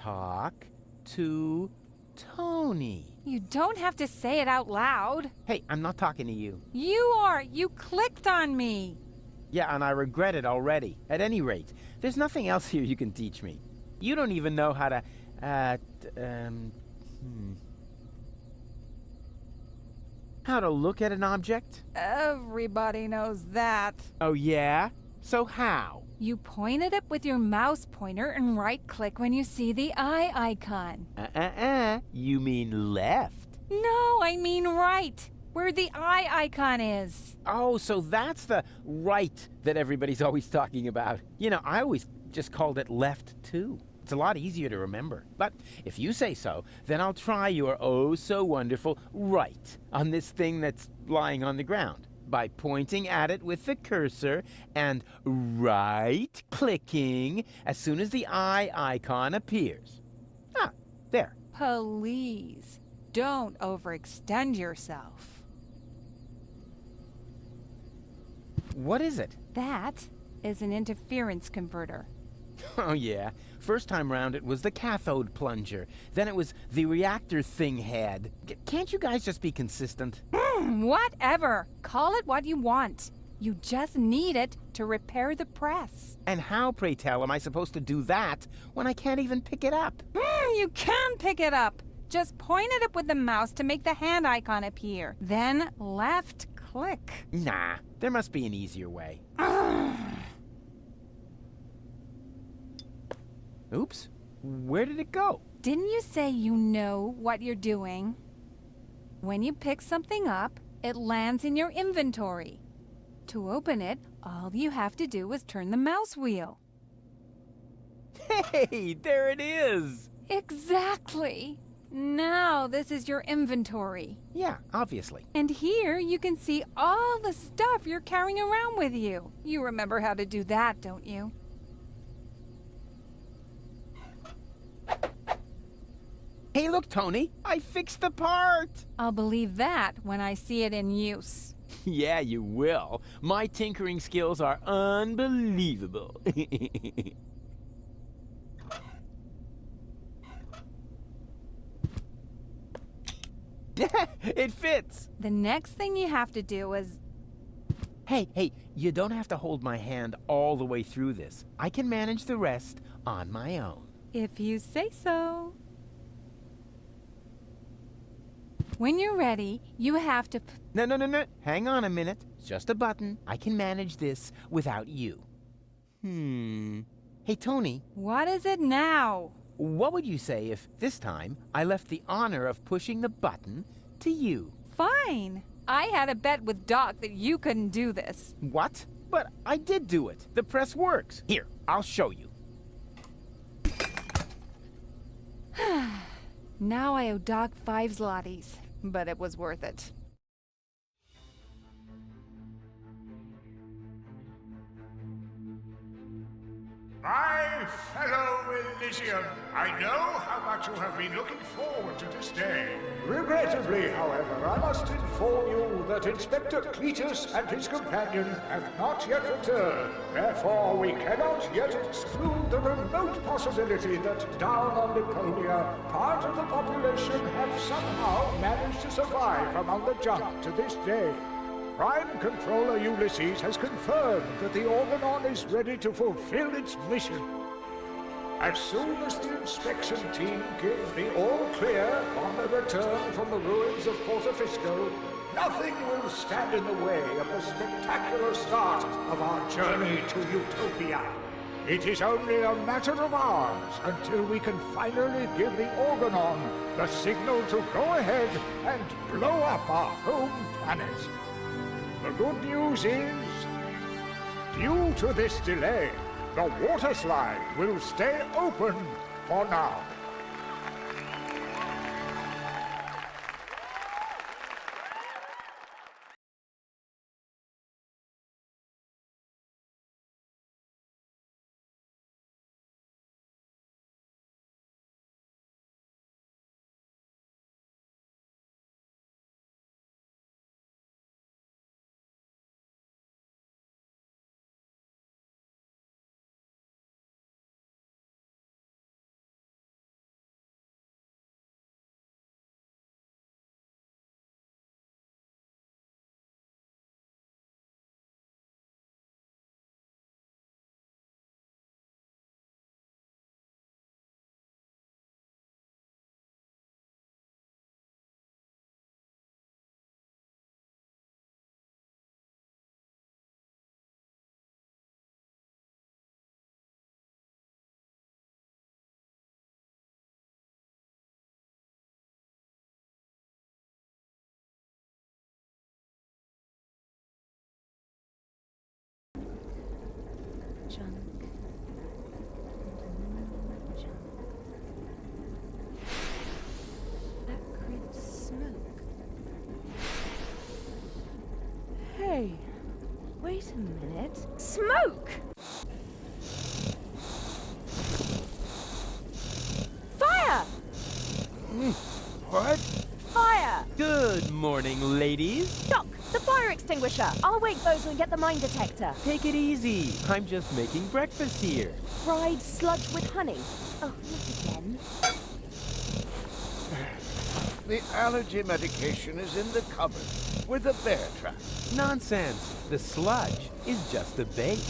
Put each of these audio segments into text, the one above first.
Talk to Tony. You don't have to say it out loud. Hey, I'm not talking to you. You are. You clicked on me. Yeah, and I regret it already. At any rate, there's nothing else here you can teach me. You don't even know how to, how to look at an object? Everybody knows that. Oh, yeah? So how? You point it up with your mouse pointer and right-click when you see the eye icon. You mean left? No, I mean right, where the eye icon is. Oh, so that's the right that everybody's always talking about. You know, I always just called it left, too. It's a lot easier to remember. But if you say so, then I'll try your oh-so-wonderful right on this thing that's lying on the ground by pointing at it with the cursor and right-clicking as soon as the eye icon appears. Ah, there. Please, don't overextend yourself. What is it? That is an interference converter. Oh, yeah. First time round it was the cathode plunger. Then it was the reactor thing head. Can't you guys just be consistent? Whatever. Call it what you want. You just need it to repair the press. And how, pray tell, am I supposed to do that when I can't even pick it up? You can pick it up. Just point it up with the mouse to make the hand icon appear. Then left click. Nah, there must be an easier way. Oops, where did it go? Didn't you say you know what you're doing? When you pick something up, it lands in your inventory. To open it, all you have to do is turn the mouse wheel. Hey, there it is! Exactly! Now this is your inventory. Yeah, obviously. And here you can see all the stuff you're carrying around with you. You remember how to do that, don't you? Hey, look, Tony, I fixed the part! I'll believe that when I see it in use. Yeah, you will. My tinkering skills are unbelievable. It fits! The next thing you have to do is... Hey, you don't have to hold my hand all the way through this. I can manage the rest on my own. If you say so. When you're ready, you have to... No. Hang on a minute. It's just a button. I can manage this without you. Hey, Tony. What is it now? What would you say if, this time, I left the honor of pushing the button to you? Fine. I had a bet with Doc that you couldn't do this. What? But I did do it. The press works. Here, I'll show you. Now I owe Doc 5 zlotys, but it was worth it. My fellow Elysian, I know how much you have been looking forward to this day. Regrettably, however, I must inform you that Inspector Cletus and his companion have not yet returned. Therefore, we cannot yet exclude the remote possibility that down on Deponia, part of the population have somehow managed to survive among the junk to this day. Prime Controller Ulysses has confirmed that the Organon is ready to fulfill its mission. As soon as the inspection team give the all-clear on their return from the ruins of Portofisco, nothing will stand in the way of the spectacular start of our journey to Utopia. It is only a matter of hours until we can finally give the Organon the signal to go ahead and blow up our home planet. The good news is, due to this delay, the water slide will stay open for now. junk. Acrid smoke. Hey, wait a minute. Smoke! Fire! What? Fire! Good morning, ladies. Doc, the fire extinguisher. I'll wake Bozo and get the mine detector. Take it easy. I'm just making breakfast here. Fried sludge with honey. Oh, not again. The allergy medication is in the cupboard with the bear trap. Nonsense. The sludge is just a bait.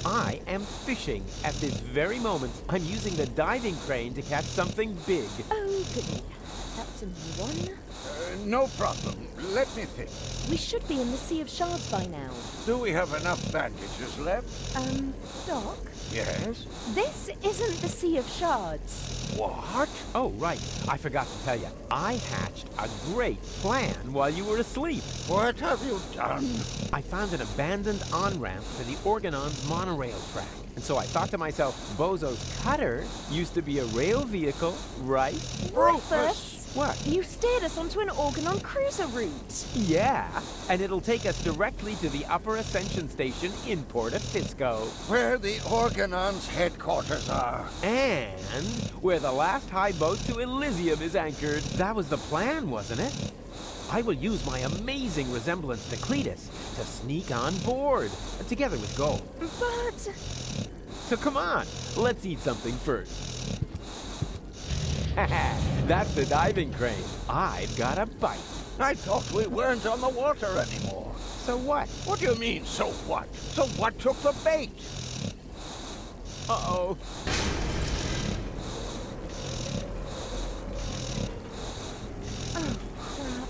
I am fishing. At this very moment, I'm using the diving crane to catch something big. Oh, goody. That's a new one. No problem. Let me think. We should be in the Sea of Shards by now. Do we have enough bandages left? Doc? Yes. This isn't the Sea of Shards. What? Oh, right. I forgot to tell you. I hatched a great plan while you were asleep. What have you done? I found an abandoned on-ramp to the Organon's monorail track. And so I thought to myself, Bozo's cutter used to be a rail vehicle, right? Rufus! What? You steered us onto an Organon cruiser route. Yeah, and it'll take us directly to the Upper Ascension Station in Porta Fisco. Where the Organon's headquarters are. And where the last high boat to Elysium is anchored. That was the plan, wasn't it? I will use my amazing resemblance to Cletus to sneak on board, together with Gold. But... So come on, let's eat something first. That's the diving crane. I've got a bite. I thought we weren't on the water anymore. So what? What do you mean, so what? So what took the bait? Uh-oh. Oh, crap.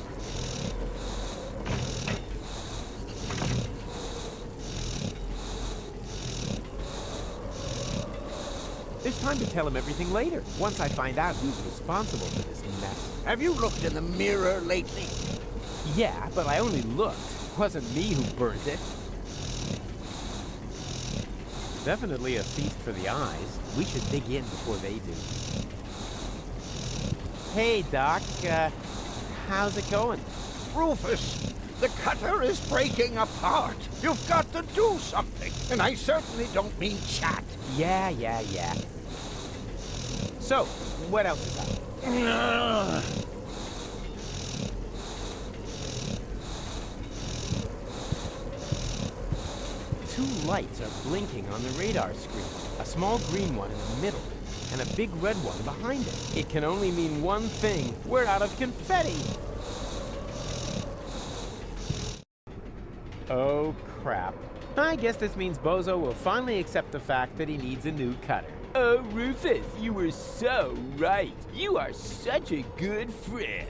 There's time to tell him everything later, once I find out who's responsible for this mess. Have you looked in the mirror lately? Yeah, but I only looked. It wasn't me who burnt it. Definitely a feast for the eyes. We should dig in before they do. Hey, Doc. How's it going? Rufus, the cutter is breaking apart. You've got to do something. And I certainly don't mean chat. Yeah. So, what else is up? Two lights are blinking on the radar screen. A small green one in the middle, and a big red one behind it. It can only mean one thing. We're out of confetti! Oh, crap. I guess this means Bozo will finally accept the fact that he needs a new cutter. Oh, Rufus, you were so right. You are such a good friend.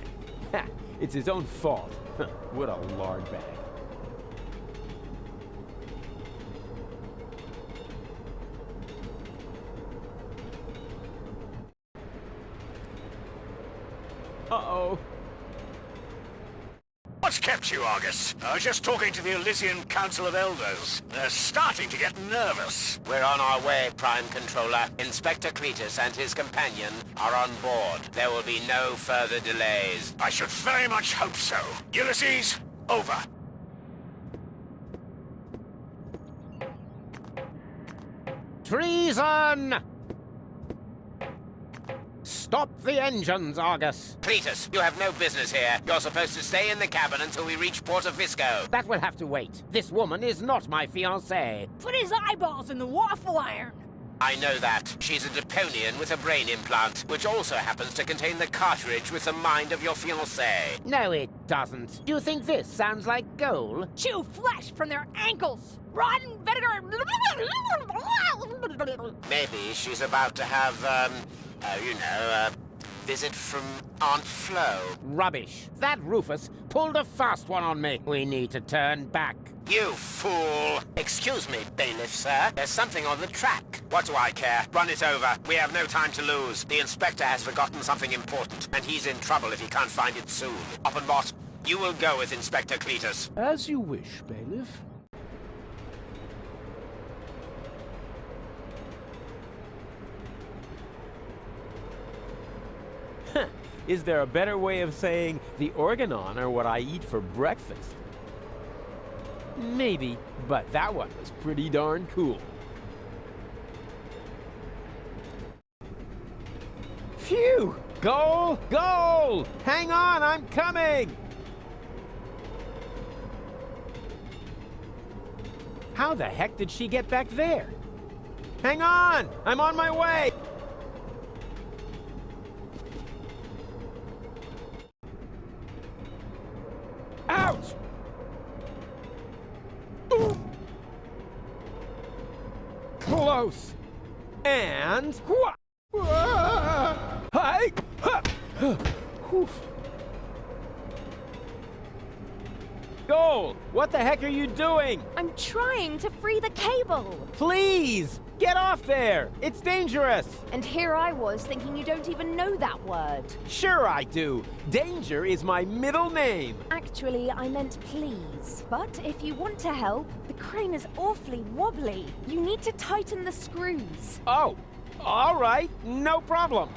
Ha, it's his own fault. What a lard bag. Uh-oh. What's kept you, Argus? I was just talking to the Elysian Council of Elders. They're starting to get nervous. We're on our way, Prime Controller. Inspector Cletus and his companion are on board. There will be no further delays. I should very much hope so. Ulysses, over. Treason! Stop the engines, Argus. Cletus, you have no business here. You're supposed to stay in the cabin until we reach Porta Fisco. That will have to wait. This woman is not my fiancée. Put his eyeballs in the waffle iron. I know that. She's a Deponian with a brain implant, which also happens to contain the cartridge with the mind of your fiancée. No, it doesn't. Do you think this sounds like gold? Chew flesh from their ankles. Rotten vinegar. Maybe she's about to have, a visit from Aunt Flo. Rubbish. That Rufus pulled a fast one on me. We need to turn back. You fool! Excuse me, bailiff, sir. There's something on the track. What do I care? Run it over. We have no time to lose. The inspector has forgotten something important, and he's in trouble if he can't find it soon. Oppenbot, you will go with Inspector Cletus. As you wish, bailiff. Is there a better way of saying the organon are what I eat for breakfast? Maybe, but that one was pretty darn cool. Phew! Goal! Goal! Hang on, I'm coming! How the heck did she get back there? Hang on! I'm on my way! Ouch! Ooh. Close! And... Hi! Goal! What the heck are you doing? I'm trying to free the cable. Please! Get off there! It's dangerous! And here I was thinking you don't even know that word. Sure I do! Danger is my middle name! Actually, I meant please. But if you want to help, the crane is awfully wobbly. You need to tighten the screws. Oh! All right, no problem.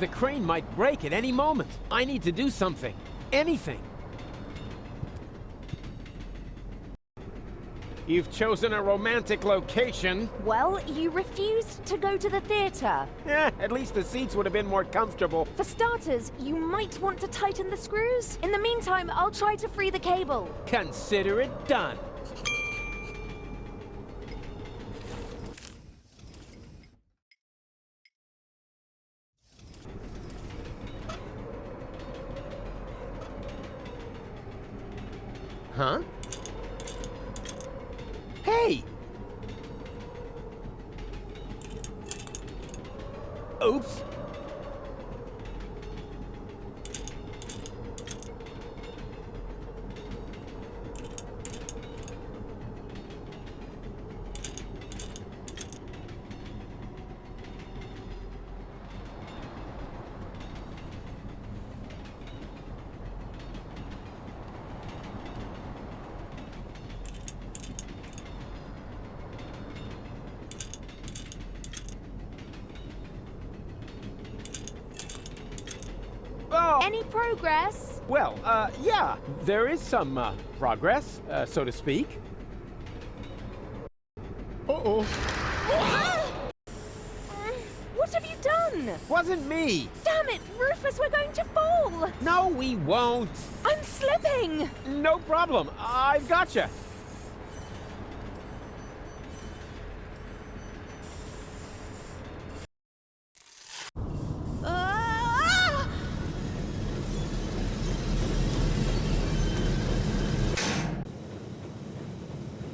The crane might break at any moment. I need to do something. Anything. You've chosen a romantic location. Well, you refused to go to the theater. At least the seats would have been more comfortable. For starters, you might want to tighten the screws. In the meantime, I'll try to free the cable. Consider it done. Huh? Hey! Oops. Any progress? Well, yeah, there is some, progress, so to speak. Uh-oh. What have you done? Wasn't me! Damn it, Rufus, we're going to fall! No, we won't! I'm slipping! No problem, I've gotcha!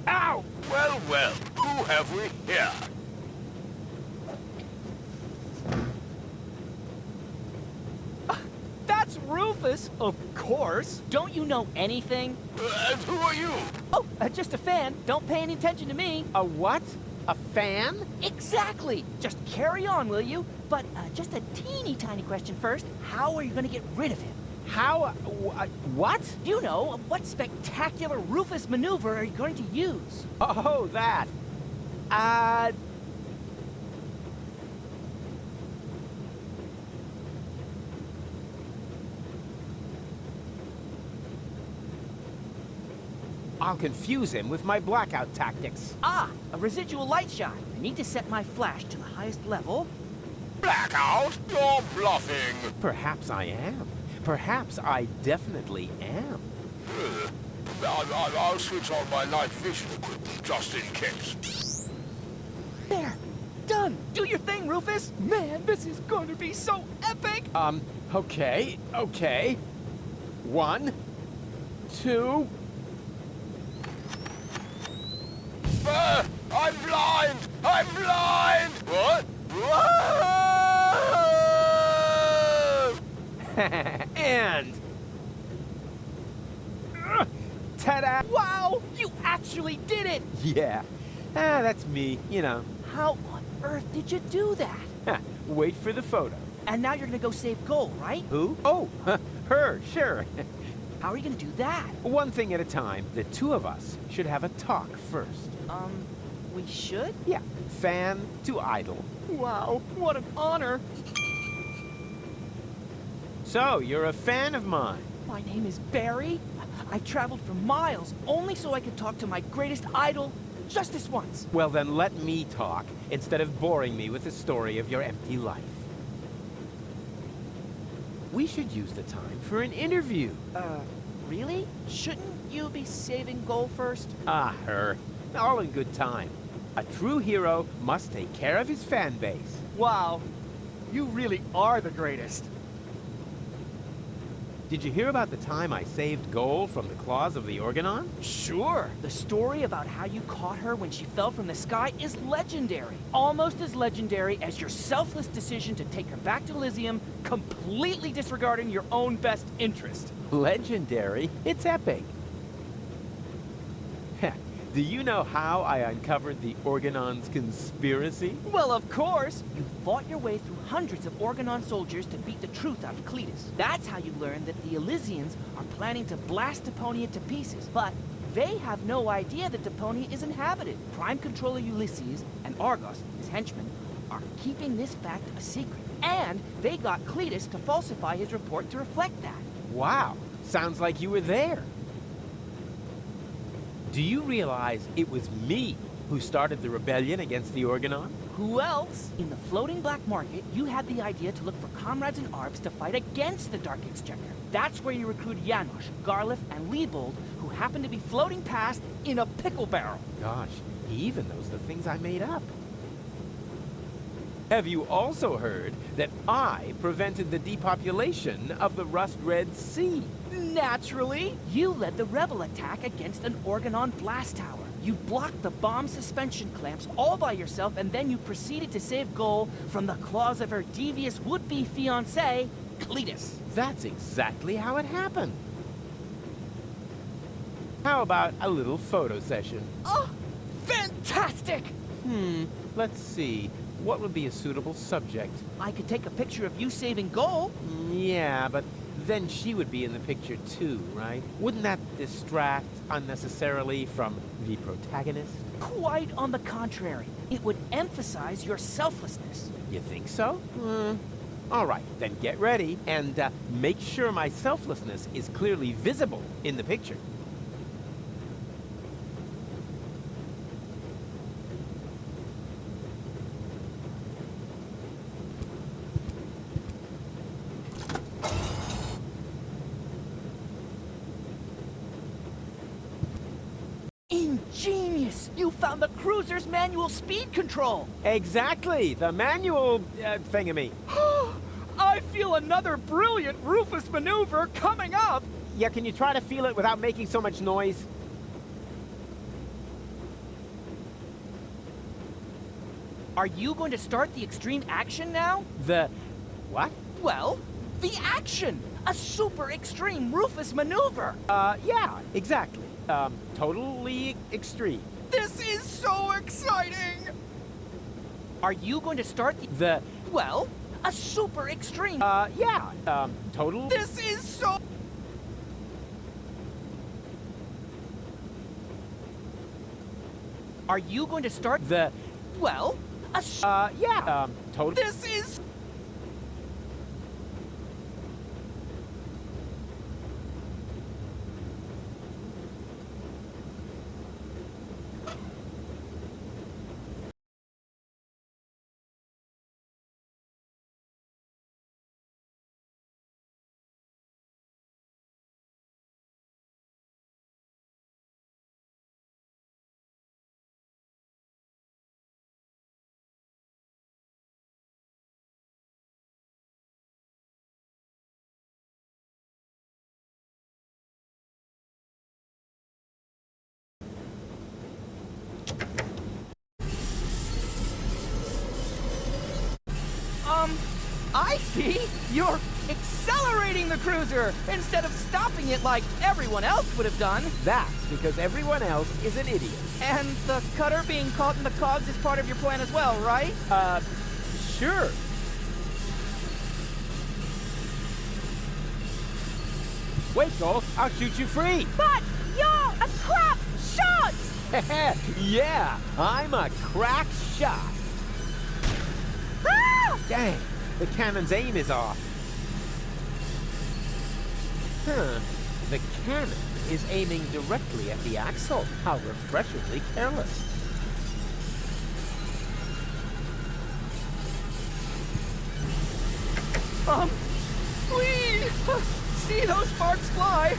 Ow! Well, well, who have we here? That's Rufus, of course. Don't you know anything? And who are you? Oh, just a fan. Don't pay any attention to me. A what? A fan? Exactly. Just carry on, will you? But just a teeny tiny question first. How are you going to get rid of him? How? What? You know, what spectacular Rufus maneuver are you going to use? Oh, that. I'll confuse him with my blackout tactics. Ah, a residual light shot. I need to set my flash to the highest level. Blackout? You're bluffing. Perhaps I am. Perhaps I definitely am. I'll switch on my night vision equipment just in case. There. Done. Do your thing, Rufus. Man, this is going to be so epic. Okay. 1, 2... I'm blind! I'm blind! What? And... ta-da! Wow, you actually did it. Yeah. That's me, you know. How on earth did you do that? Wait for the photo. And now you're going to go save Goal, right? Who? Oh, her, sure. How are you going to do that? One thing at a time. The two of us should have a talk first. We should? Yeah, fan to idol. Wow, what an honor! So, you're a fan of mine. My name is Barry. I've traveled for miles only so I could talk to my greatest idol just this once. Well, then let me talk instead of boring me with the story of your empty life. We should use the time for an interview. Really? Shouldn't you be saving goal first? Ah, her. All in good time. A true hero must take care of his fan base. Wow, you really are the greatest. Did you hear about the time I saved Gold from the claws of the Organon? Sure. The story about how you caught her when she fell from the sky is legendary. Almost as legendary as your selfless decision to take her back to Elysium, completely disregarding your own best interest. Legendary? It's epic. Heh, do you know how I uncovered the Organon's conspiracy? Well, of course. You fought your way through hundreds of Organon soldiers to beat the truth out of Cletus. That's how you learned that the Elysians are planning to blast Deponia to pieces. But they have no idea that Deponia is inhabited. Prime Controller Ulysses and Argos, his henchmen, are keeping this fact a secret. And they got Cletus to falsify his report to reflect that. Wow, sounds like you were there. Do you realize it was me who started the rebellion against the Organon? Who else? In the floating black market, you had the idea to look for comrades in Arbs to fight against the Dark Exchequer. That's where you recruited Janosch, Garliff, and Liebold, who happened to be floating past in a pickle barrel. Gosh, he even knows the things I made up. Have you also heard that I prevented the depopulation of the Rust-Red Sea? Naturally! You led the rebel attack against an Organon blast tower. You blocked the bomb suspension clamps all by yourself, and then you proceeded to save Goal from the claws of her devious would-be fiancé, Cletus. That's exactly how it happened. How about a little photo session? Oh, fantastic! Let's see. What would be a suitable subject? I could take a picture of you saving Goal. Yeah, but then she would be in the picture too, right? Wouldn't that distract unnecessarily from the protagonist? Quite on the contrary. It would emphasize your selflessness. You think so? All right, then get ready and make sure my selflessness is clearly visible in the picture. Ingenious! You found the cruiser's manual speed control! Exactly, the manual thingamy. I feel another brilliant Rufus maneuver coming up! Yeah, can you try to feel it without making so much noise? Are you going to start the extreme action now? The... what? Well, the action! A super extreme Rufus maneuver! Yeah, exactly. Totally extreme. This is so exciting! Are you going to start The... well, a super extreme... yeah, total... This is so... Are you going to start The... well, a yeah, total... This is... I see! You're accelerating the cruiser instead of stopping it like everyone else would have done. That's because everyone else is an idiot. And the cutter being caught in the cogs is part of your plan as well, right? Sure. Wait, Cole, I'll shoot you free. But you're a crap shot! nuts! Yeah, I'm a crack shot. Ah! Dang, the cannon's aim is off. Huh, the cannon is aiming directly at the axle. How refreshingly careless. Please! See those sparks fly!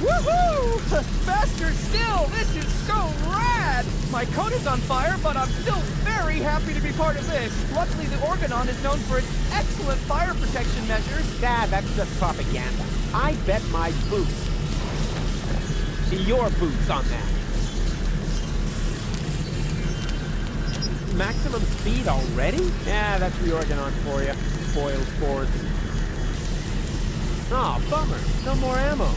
Woohoo! Faster still! This is so rad! My coat is on fire, but I'm still very happy to be part of this. Luckily, the Organon is known for its excellent fire protection measures. Dad, that's just propaganda. I bet my boots. See your boots on that. Maximum speed already? Yeah, that's the Organon for you. Spoiled sport. Aw, bummer. No more ammo.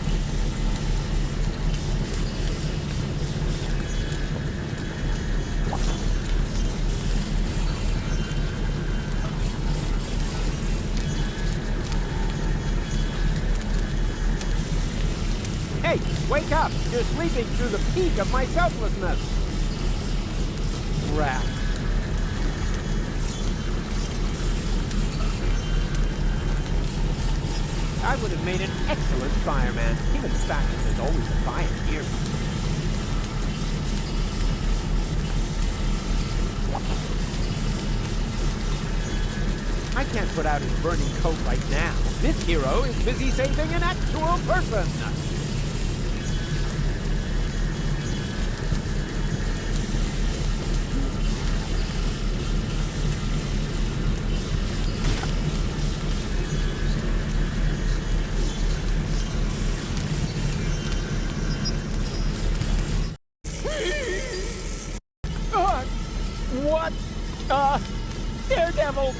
Hey, wake up! You're sleeping through the peak of my selflessness! Crap. I would have made an excellent fireman, given the fact that there's always a fire here. I can't put out his burning coat right now. This hero is busy saving an actual person! What? Daredevil!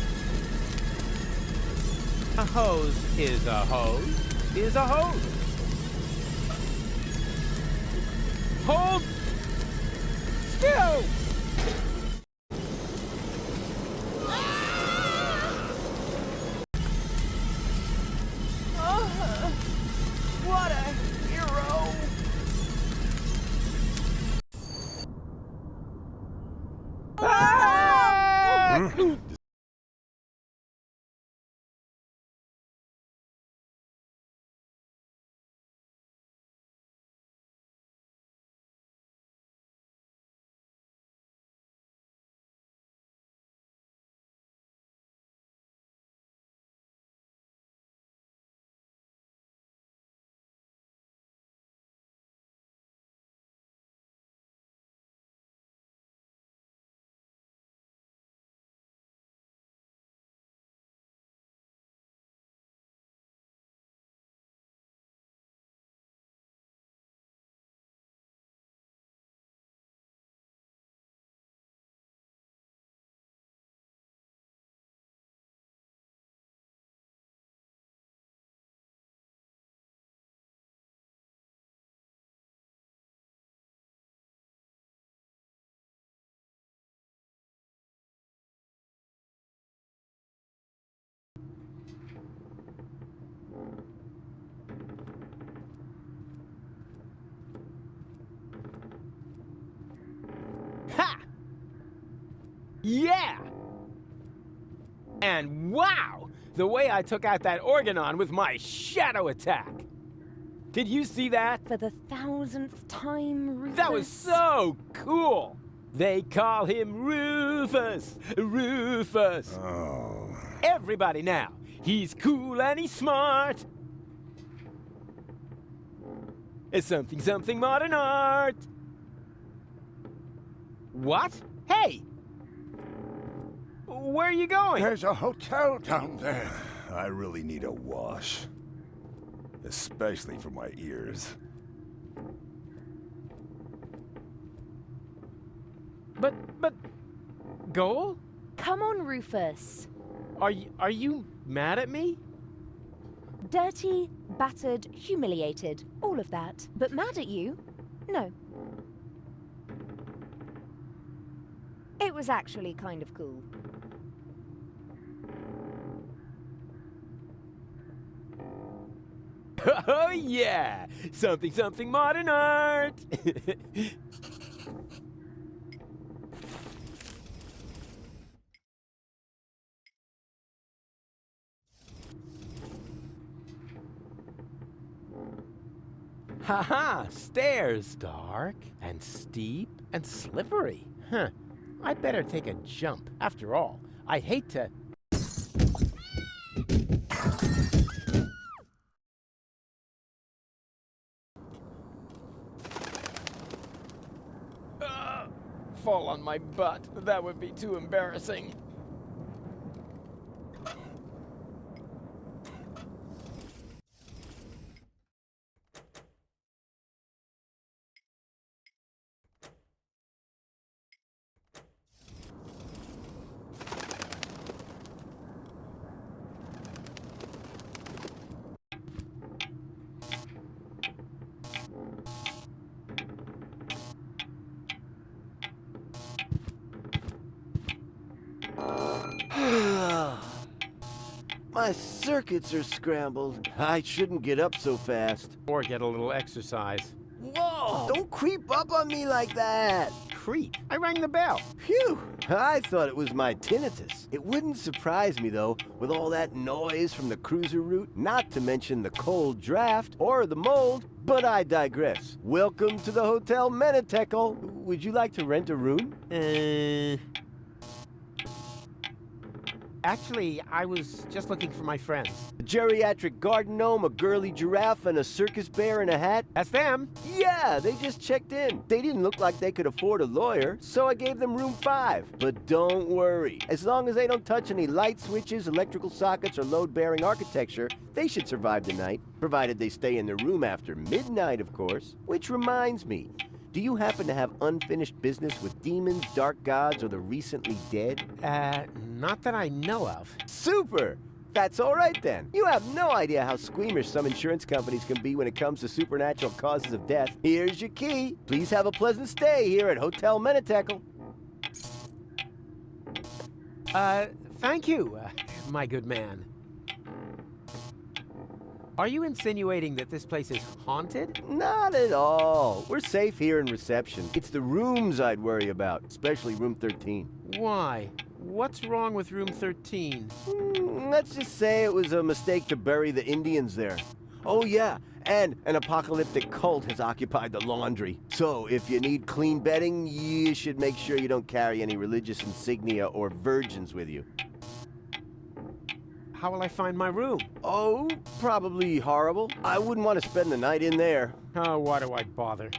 A hose is a hose is a hose. Hold still! What a hero! Ha! Yeah! And wow! The way I took out that Organon with my shadow attack! Did you see that? For the 1000th time, Rufus. That was so cool! They call him Rufus! Rufus! Oh. Everybody now! He's cool and he's smart! It's something modern art! What? Hey! Where are you going? There's a hotel down there. I really need a wash. Especially for my ears. But, Goal? Come on, Rufus. Are you mad at me? Dirty, battered, humiliated, all of that. But mad at you? No. It was actually kind of cool. Oh, yeah! Something, something modern art! Haha! Stairs! Dark and steep and slippery. Huh. I'd better take a jump. After all, I hate to... fall on my butt. That would be too embarrassing. My circuits are scrambled. I shouldn't get up so fast. Or get a little exercise. Whoa! Don't creep up on me like that! Creep? I rang the bell. Phew! I thought it was my tinnitus. It wouldn't surprise me, though, with all that noise from the cruiser route, not to mention the cold draft or the mold, but I digress. Welcome to the Hotel Menetekel. Would you like to rent a room? Actually, I was just looking for my friends. A geriatric garden gnome, a girly giraffe, and a circus bear in a hat? That's them. Yeah, they just checked in. They didn't look like they could afford a lawyer, so I gave them room 5. But don't worry. As long as they don't touch any light switches, electrical sockets, or load-bearing architecture, they should survive the night. Provided they stay in their room after midnight, of course. Which reminds me, do you happen to have unfinished business with demons, dark gods, or the recently dead? Not that I know of. Super! That's all right then. You have no idea how squeamish some insurance companies can be when it comes to supernatural causes of death. Here's your key. Please have a pleasant stay here at Hotel Menetekel. Thank you, my good man. Are you insinuating that this place is haunted? Not at all. We're safe here in reception. It's the rooms I'd worry about, especially room 13. Why? What's wrong with room 13? Let's just say it was a mistake to bury the Indians there. Oh yeah, and an apocalyptic cult has occupied the laundry. So if you need clean bedding, you should make sure you don't carry any religious insignia or virgins with you. How will I find my room? Oh, probably horrible. I wouldn't want to spend the night in there. Oh, why do I bother?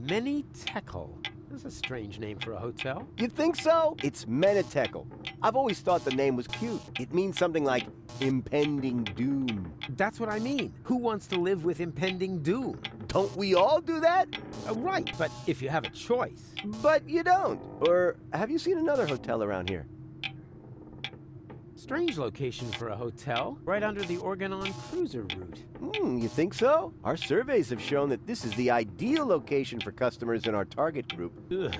Menetekel. That's a strange name for a hotel. You think so? It's Menetekel. I've always thought the name was cute. It means something like impending doom. That's what I mean. Who wants to live with impending doom? Don't we all do that? Right, but if you have a choice. But you don't. Or have you seen another hotel around here? Strange location for a hotel, right under the Organon cruiser route. You think so? Our surveys have shown that this is the ideal location for customers in our target group. Ugh.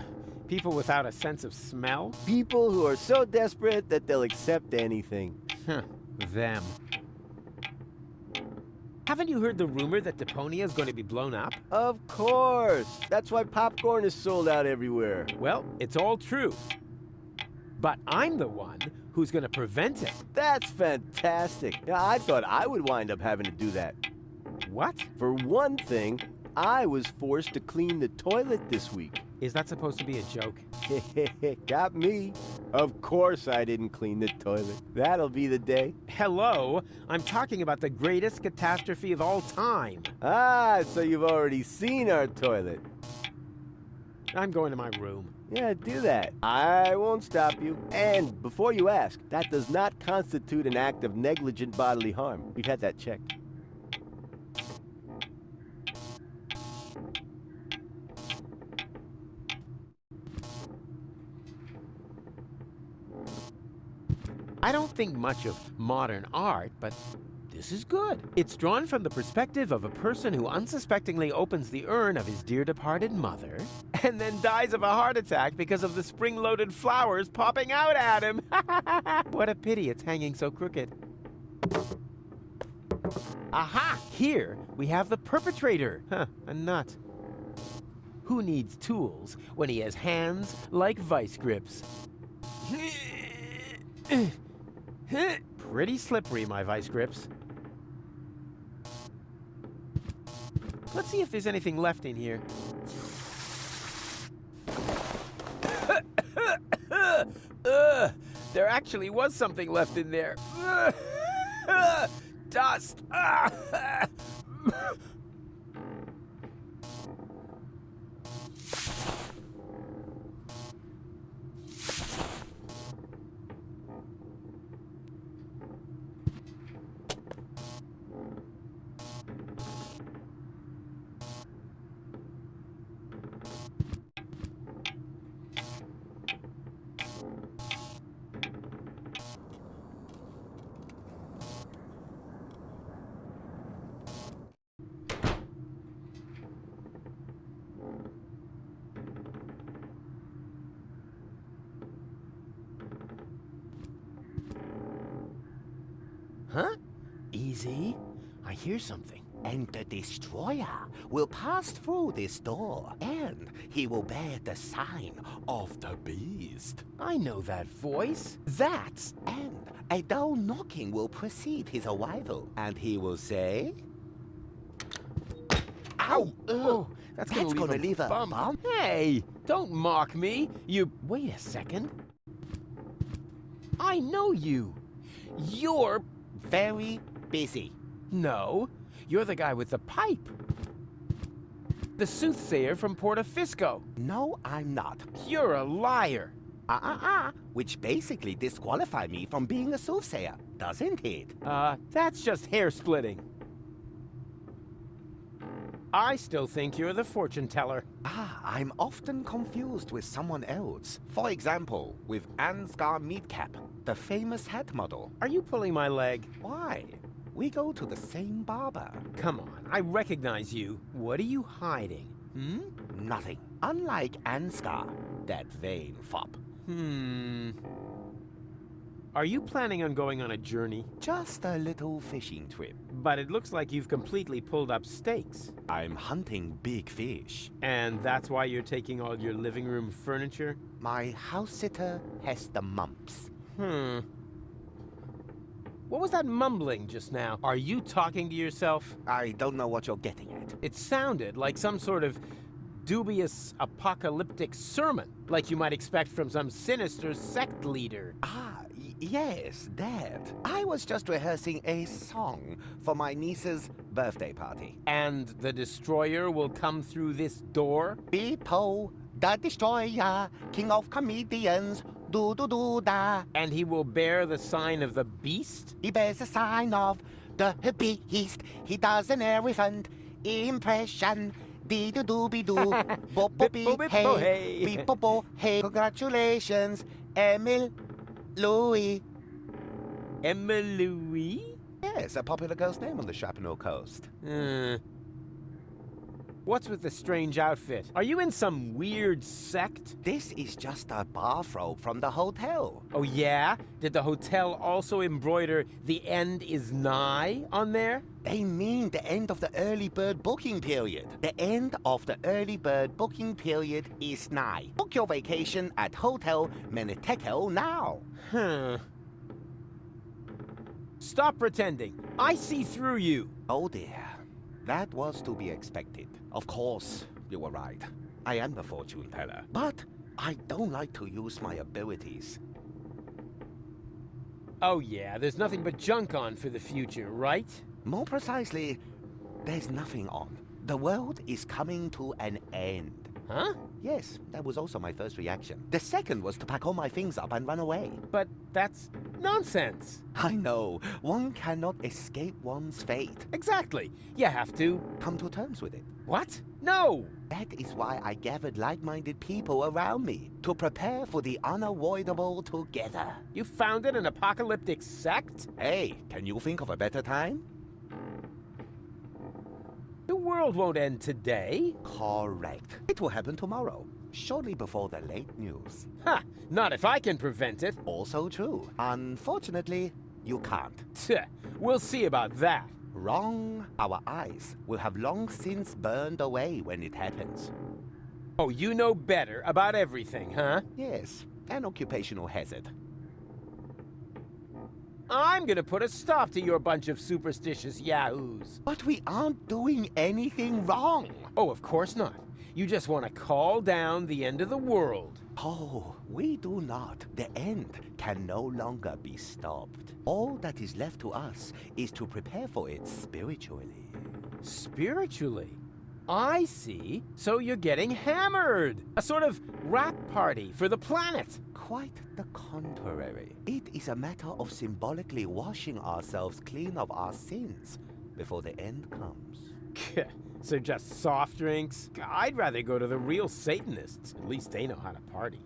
People without a sense of smell? People who are so desperate that they'll accept anything. Huh. Them. Haven't you heard the rumor that Deponia is going to be blown up? Of course. That's why popcorn is sold out everywhere. Well, it's all true. But I'm the one who's going to prevent it. That's fantastic. Yeah, I thought I would wind up having to do that. What? For one thing, I was forced to clean the toilet this week. Is that supposed to be a joke? Got me. Of course I didn't clean the toilet. That'll be the day. Hello? I'm talking about the greatest catastrophe of all time. Ah, so you've already seen our toilet. I'm going to my room. Yeah, do that. I won't stop you. And before you ask, that does not constitute an act of negligent bodily harm. We've had that checked. I don't think much of modern art, but this is good. It's drawn from the perspective of a person who unsuspectingly opens the urn of his dear departed mother and then dies of a heart attack because of the spring-loaded flowers popping out at him. What a pity it's hanging so crooked. Aha! Here we have the perpetrator. Huh, a nut. Who needs tools when he has hands like vice grips? Pretty slippery, my vice grips. Let's see if there's anything left in here. There actually was something left in there. Dust. Huh? Easy. I hear something. And the destroyer will pass through this door, and he will bear the sign of the beast. I know that voice. That's... And a dull knocking will precede his arrival, and he will say... Ow! Oh, that's gonna leave a bump. Hey, don't mock me. You... Wait a second. I know you. You're... Very busy. No, you're the guy with the pipe. The soothsayer from Portofisco. No, I'm not. You're a liar. Which basically disqualify me from being a soothsayer, doesn't it? That's just hair splitting. I still think you're the fortune teller. I'm often confused with someone else. For example, with Ansgar Meatcap, the famous hat model. Are you pulling my leg? Why? We go to the same barber. Come on, I recognize you. What are you hiding? Nothing. Unlike Ansgar, that vain fop. Are you planning on going on a journey? Just a little fishing trip. But it looks like you've completely pulled up stakes. I'm hunting big fish. And that's why you're taking all your living room furniture? My house sitter has the mumps. What was that mumbling just now? Are you talking to yourself? I don't know what you're getting at. It sounded like some sort of dubious apocalyptic sermon, like you might expect from some sinister sect leader. Yes, that. I was just rehearsing a song for my niece's birthday party. And the destroyer will come through this door? Beepo, the destroyer, king of comedians, do-do-do-da. And he will bear the sign of the beast? He bears the sign of the beast. He does an elephant impression. Dee-do-do-be-do, bo-bo-be-hey, be-bo-bo-hey. Congratulations, Emil Louis. Emma Louis? Yes, a popular girl's name on the Chaponneau coast. What's with the strange outfit? Are you in some weird sect? This is just a bathrobe from the hotel. Oh yeah? Did the hotel also embroider "The end is nigh" on there? They mean the end of the early bird booking period. The end of the early bird booking period is nigh. Book your vacation at Hotel Meniteco now. Stop pretending. I see through you. Oh dear. That was to be expected. Of course, you were right. I am the fortune teller. But I don't like to use my abilities. Oh yeah, there's nothing but junk on for the future, right? More precisely, there's nothing on. The world is coming to an end. Huh? Yes, that was also my first reaction. The second was to pack all my things up and run away. But that's nonsense. I know. One cannot escape one's fate. Exactly. You have to... come to terms with it. What? No! That is why I gathered like-minded people around me, to prepare for the unavoidable together. You founded an apocalyptic sect? Hey, can you think of a better time? The world won't end today. Correct. It will happen tomorrow, shortly before the late news. Ha! Not if I can prevent it. Also true. Unfortunately, you can't. We'll see about that. Wrong. Our eyes will have long since burned away when it happens. Oh, you know better about everything, huh? Yes, an occupational hazard. I'm gonna put a stop to your bunch of superstitious yahoos. But we aren't doing anything wrong. Oh, of course not. You just want to call down the end of the world. Oh, we do not. The end can no longer be stopped. All that is left to us is to prepare for it spiritually. Spiritually? I see. So you're getting hammered. A sort of rap party for the planet. Quite the contrary. It is a matter of symbolically washing ourselves clean of our sins before the end comes. So just soft drinks? I'd rather go to the real Satanists. At least they know how to party.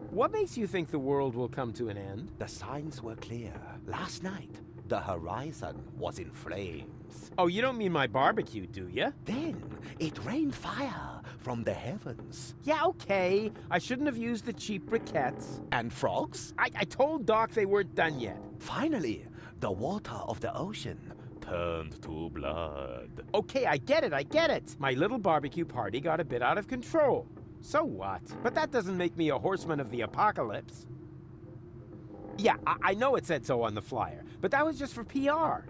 What makes you think the world will come to an end? The signs were clear. Last night, the horizon was in flames. Oh, you don't mean my barbecue, do you? Then it rained fire from the heavens. Yeah, okay. I shouldn't have used the cheap briquettes. And frogs? I told Doc they weren't done yet. Finally, the water of the ocean turned to blood. Okay, I get it. My little barbecue party got a bit out of control. So what? But that doesn't make me a horseman of the apocalypse. Yeah, I know it said so on the flyer, but that was just for PR.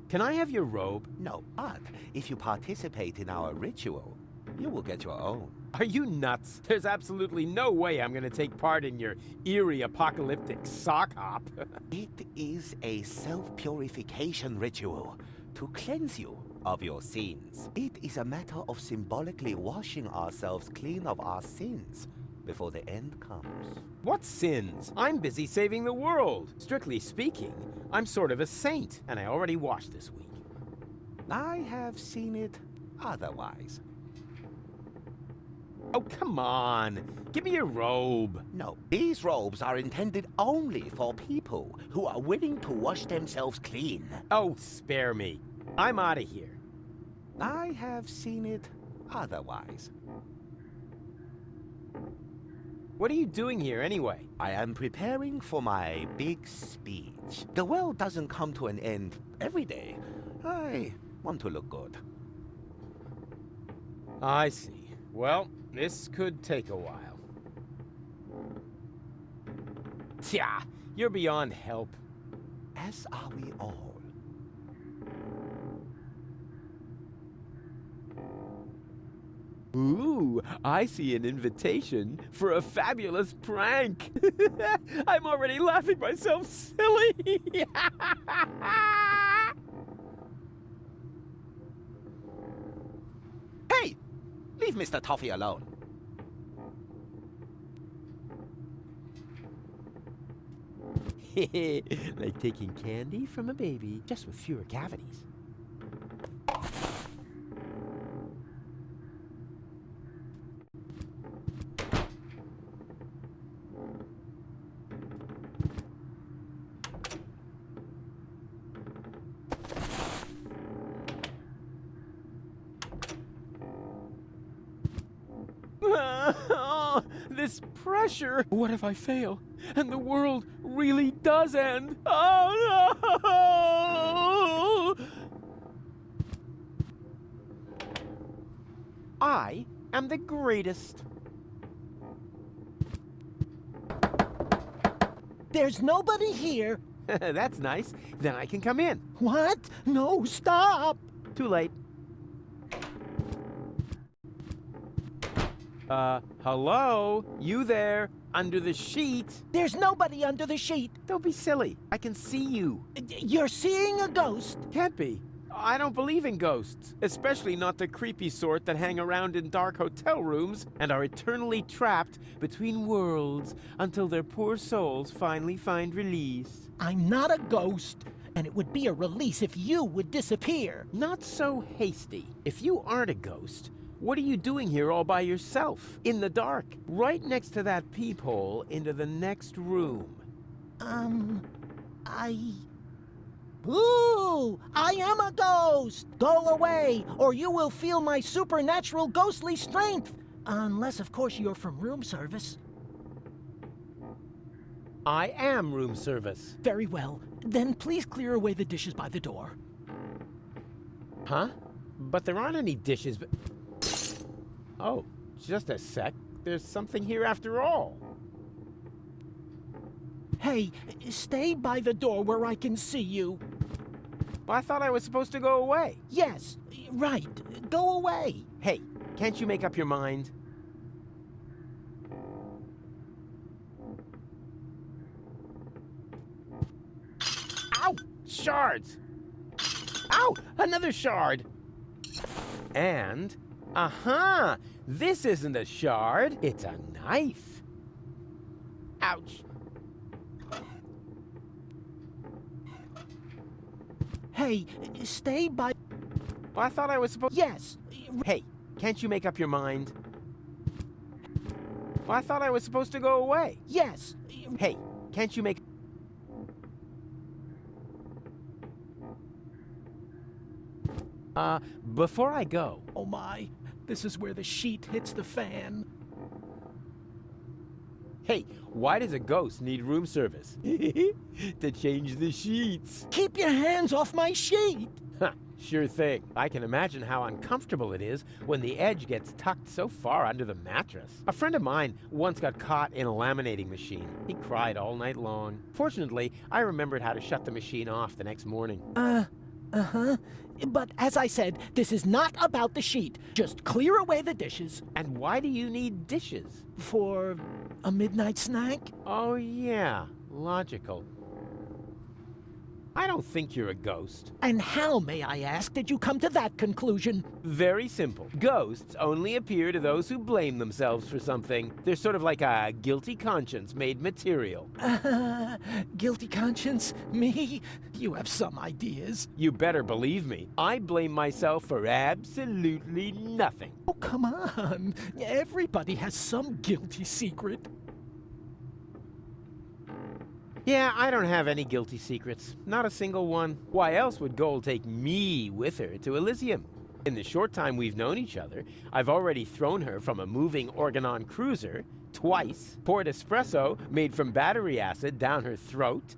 Can I have your robe? No, but if you participate in our ritual, you will get your own. Are you nuts? There's absolutely no way I'm gonna take part in your eerie apocalyptic sock hop. It is a self-purification ritual to cleanse you of your sins. It is a matter of symbolically washing ourselves clean of our sins before the end comes. What sins? I'm busy saving the world. Strictly speaking, I'm sort of a saint, and I already washed this week. I have seen it otherwise. Oh, come on. Give me your robe. No, these robes are intended only for people who are willing to wash themselves clean. Oh, spare me. I'm out of here. I have seen it otherwise. What are you doing here, anyway? I am preparing for my big speech. The world doesn't come to an end every day. I want to look good. I see. Well, this could take a while. Tja, you're beyond help. As are we all. Ooh, I see an invitation for a fabulous prank. I'm already laughing myself silly. Hey! Leave Mr. Toffee alone. Like taking candy from a baby, just with fewer cavities. This pressure. What if I fail and the world really does end? Oh no! I am the greatest. There's nobody here. That's nice. Then I can come in. What? No, stop! Too late. Hello? You there? Under the sheet? There's nobody under the sheet. Don't be silly. I can see you. You're seeing a ghost. Can't be. I don't believe in ghosts, especially not the creepy sort that hang around in dark hotel rooms and are eternally trapped between worlds until their poor souls finally find release. I'm not a ghost, and it would be a release if you would disappear. Not so hasty. If you aren't a ghost, what are you doing here all by yourself, in the dark, right next to that peephole into the next room? Ooh! I am a ghost! Go away, or you will feel my supernatural ghostly strength! Unless, of course, you're from room service. I am room service. Very well. Then please clear away the dishes by the door. Huh? But there aren't any dishes, but... Oh, just a sec. There's something here after all. Hey, stay by the door where I can see you. Well, I thought I was supposed to go away. Yes, right. Go away. Hey, can't you make up your mind? Ow! Shards! Ow! Another shard! And... Aha! This isn't a shard, it's a knife. Ouch. Hey, stay by... Well, I thought I was supposed... Yes. Hey, can't you make up your mind? Well, I thought I was supposed to go away. Yes. Hey, can't you make... Before I go... Oh my, this is where the sheet hits the fan. Hey, why does a ghost need room service? To change the sheets. Keep your hands off my sheet! Sure thing. I can imagine how uncomfortable it is when the edge gets tucked so far under the mattress. A friend of mine once got caught in a laminating machine. He cried all night long. Fortunately, I remembered how to shut the machine off the next morning. Uh-huh. But as I said, this is not about the sheet. Just clear away the dishes. And why do you need dishes? For a midnight snack? Oh, yeah. Logical. I don't think you're a ghost. And how, may I ask, did you come to that conclusion? Very simple. Ghosts only appear to those who blame themselves for something. They're sort of like a guilty conscience made material. Guilty conscience? Me? You have some ideas. You better believe me. I blame myself for absolutely nothing. Oh, come on. Everybody has some guilty secret. Yeah, I don't have any guilty secrets. Not a single one. Why else would Gold take me with her to Elysium? In the short time we've known each other, I've already thrown her from a moving Organon cruiser twice, poured espresso made from battery acid down her throat,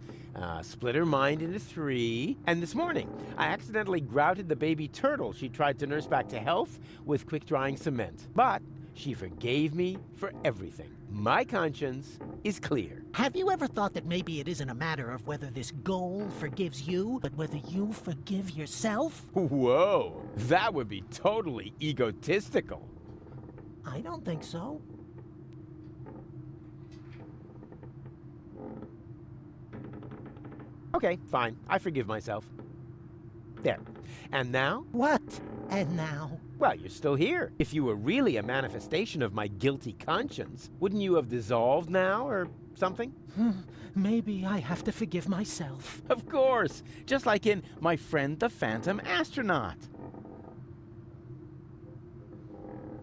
split her mind into 3, and this morning, I accidentally grouted the baby turtle she tried to nurse back to health with quick-drying cement. But she forgave me for everything. My conscience is clear. Have you ever thought that maybe it isn't a matter of whether this goal forgives you, but whether you forgive yourself? Whoa, that would be totally egotistical. I don't think so. Okay, fine. I forgive myself. There. And now? What? And now? Well, you're still here. If you were really a manifestation of my guilty conscience, wouldn't you have dissolved now or something? Maybe I have to forgive myself. Of course. Just like in My Friend the Phantom Astronaut.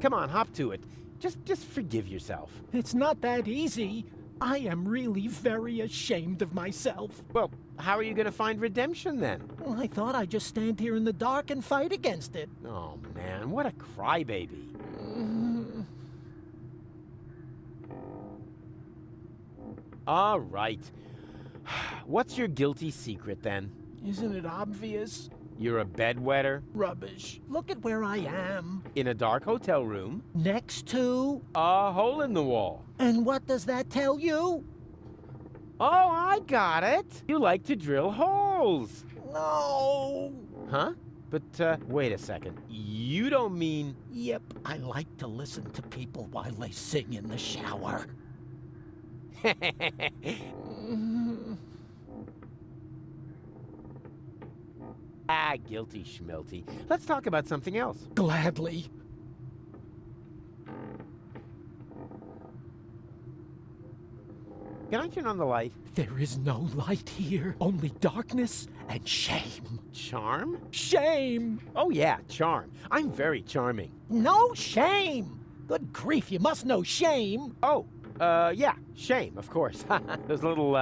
Come on, hop to it. Just forgive yourself. It's not that easy. I am really very ashamed of myself. Well, how are you going to find redemption then? Well, I thought I'd just stand here in the dark and fight against it. Oh, man, what a crybaby. All right. What's your guilty secret then? Isn't it obvious? You're a bedwetter? Rubbish. Look at where I am. In a dark hotel room? Next to? A hole in the wall. And what does that tell you? Oh, I got it. You like to drill holes. No. Huh? But, wait a second. You don't mean... Yep, I like to listen to people while they sing in the shower. Guilty schmilty. Let's talk about something else. Gladly. Can I turn on the light? There is no light here, only darkness and shame. Charm? Shame! Oh yeah, charm. I'm very charming. No shame! Good grief, you must know shame. Oh, yeah, shame, of course. Those little,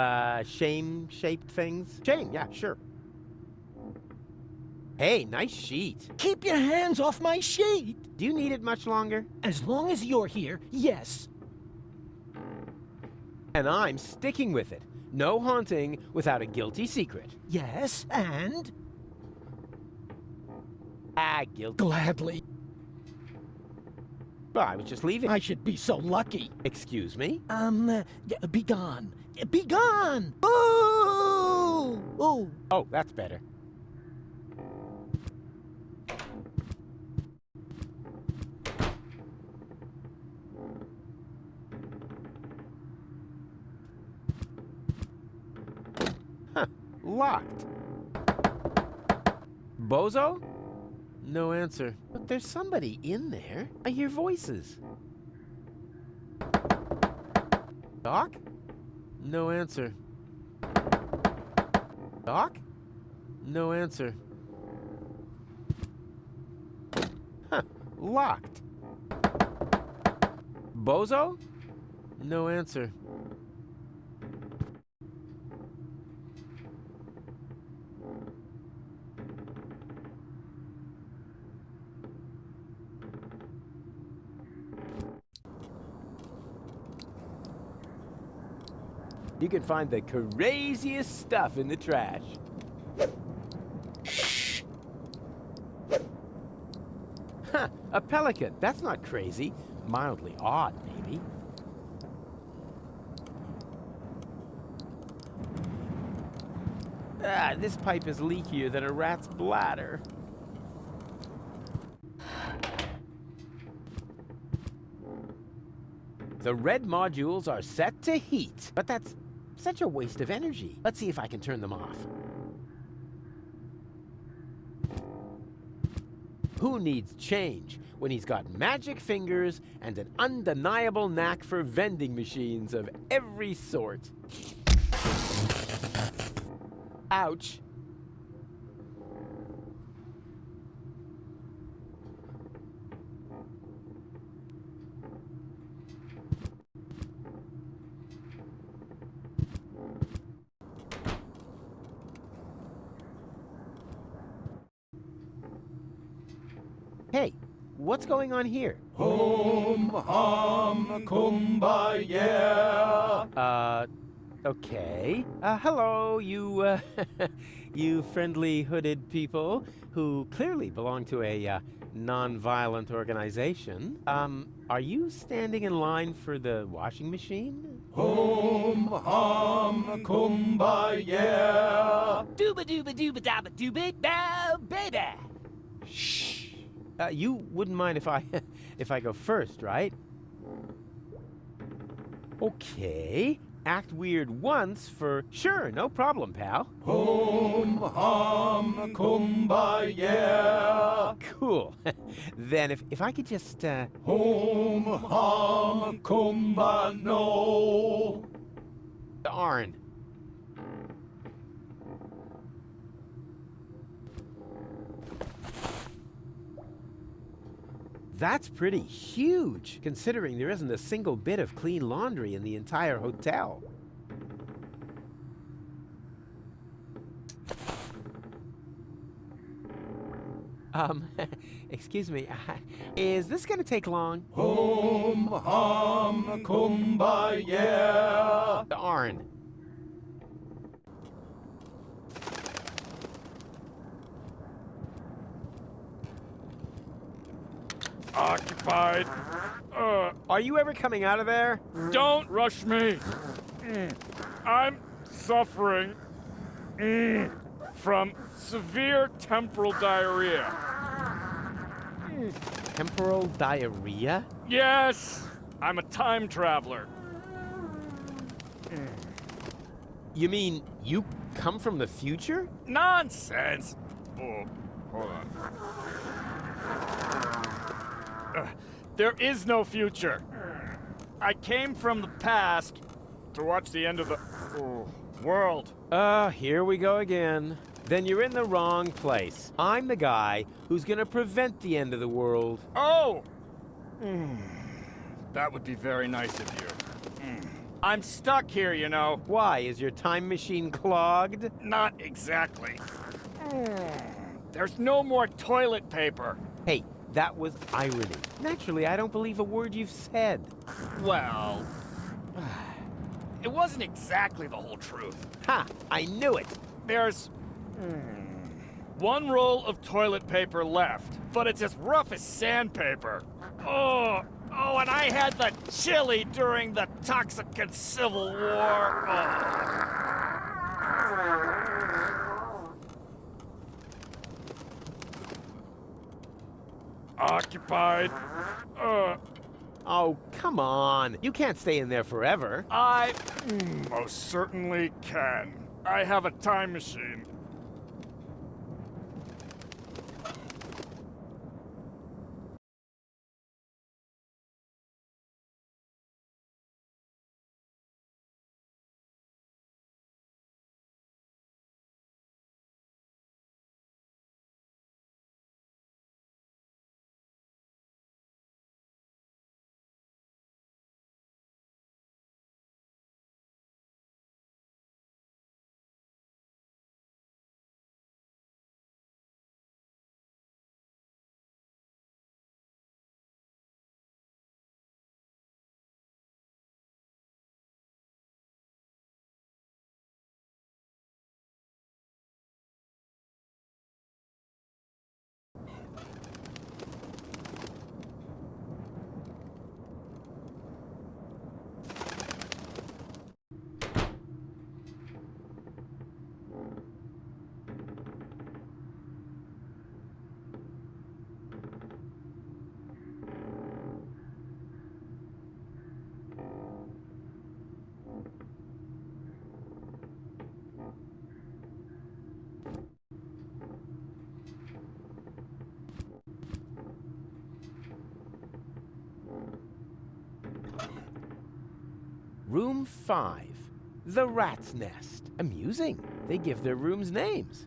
shame-shaped things. Shame, yeah, sure. Hey, nice sheet. Keep your hands off my sheet. Do you need it much longer? As long as you're here, yes. And I'm sticking with it. No haunting without a guilty secret. Yes, and? Guilty. Gladly. Well, I was just leaving. I should be so lucky. Excuse me? Be gone. Be gone! Ooh! Ooh! Oh, that's better. Huh. Locked. Bozo? No answer. But there's somebody in there. I hear voices. Doc? No answer. Doc? No answer. Huh. Locked. Bozo? No answer. You can find the craziest stuff in the trash. Huh, a pelican. That's not crazy. Mildly odd, maybe. This pipe is leakier than a rat's bladder. The red modules are set to heat, but that's such a waste of energy. Let's see if I can turn them off. Who needs change when he's got magic fingers and an undeniable knack for vending machines of every sort? Ouch. Hey, what's going on here? Hum, hum, kumbaya. Okay. Hello, you, you friendly hooded people who clearly belong to a, non-violent organization. Are you standing in line for the washing machine? Hum, hum, kumbaya. Dooba dooba dooba dabba dooba bow, baby. Shh. You wouldn't mind if I if I go first, right? Okay. Act weird once for sure, no problem, pal. Hum, hum, kumbaya. Cool. Then if I could just Hum, hum, kumbano. Darn. That's pretty huge, considering there isn't a single bit of clean laundry in the entire hotel. Excuse me, is this gonna take long? Hum, hum, kumbaya. Darn. Occupied. Are you ever coming out of there? Don't rush me. I'm suffering from severe temporal diarrhea. Temporal diarrhea? Yes, I'm a time traveler. You mean you come from the future? Nonsense. Oh, hold on. There is no future. I came from the past to watch the end of the world. Here we go again. Then you're in the wrong place. I'm the guy who's gonna prevent the end of the world. Oh! That would be very nice of you. I'm stuck here, you know. Why? Is your time machine clogged? Not exactly. There's no more toilet paper. Hey, that was irony. Naturally, I don't believe a word you've said. Well... it wasn't exactly the whole truth. Ha! I knew it! There's... one roll of toilet paper left, but it's as rough as sandpaper. Oh, and I had the chili during the Toxicant Civil War. Occupied. Oh, come on. You can't stay in there forever. I most certainly can. I have a time machine. Room 5. The Rat's Nest. Amusing. They give their rooms names.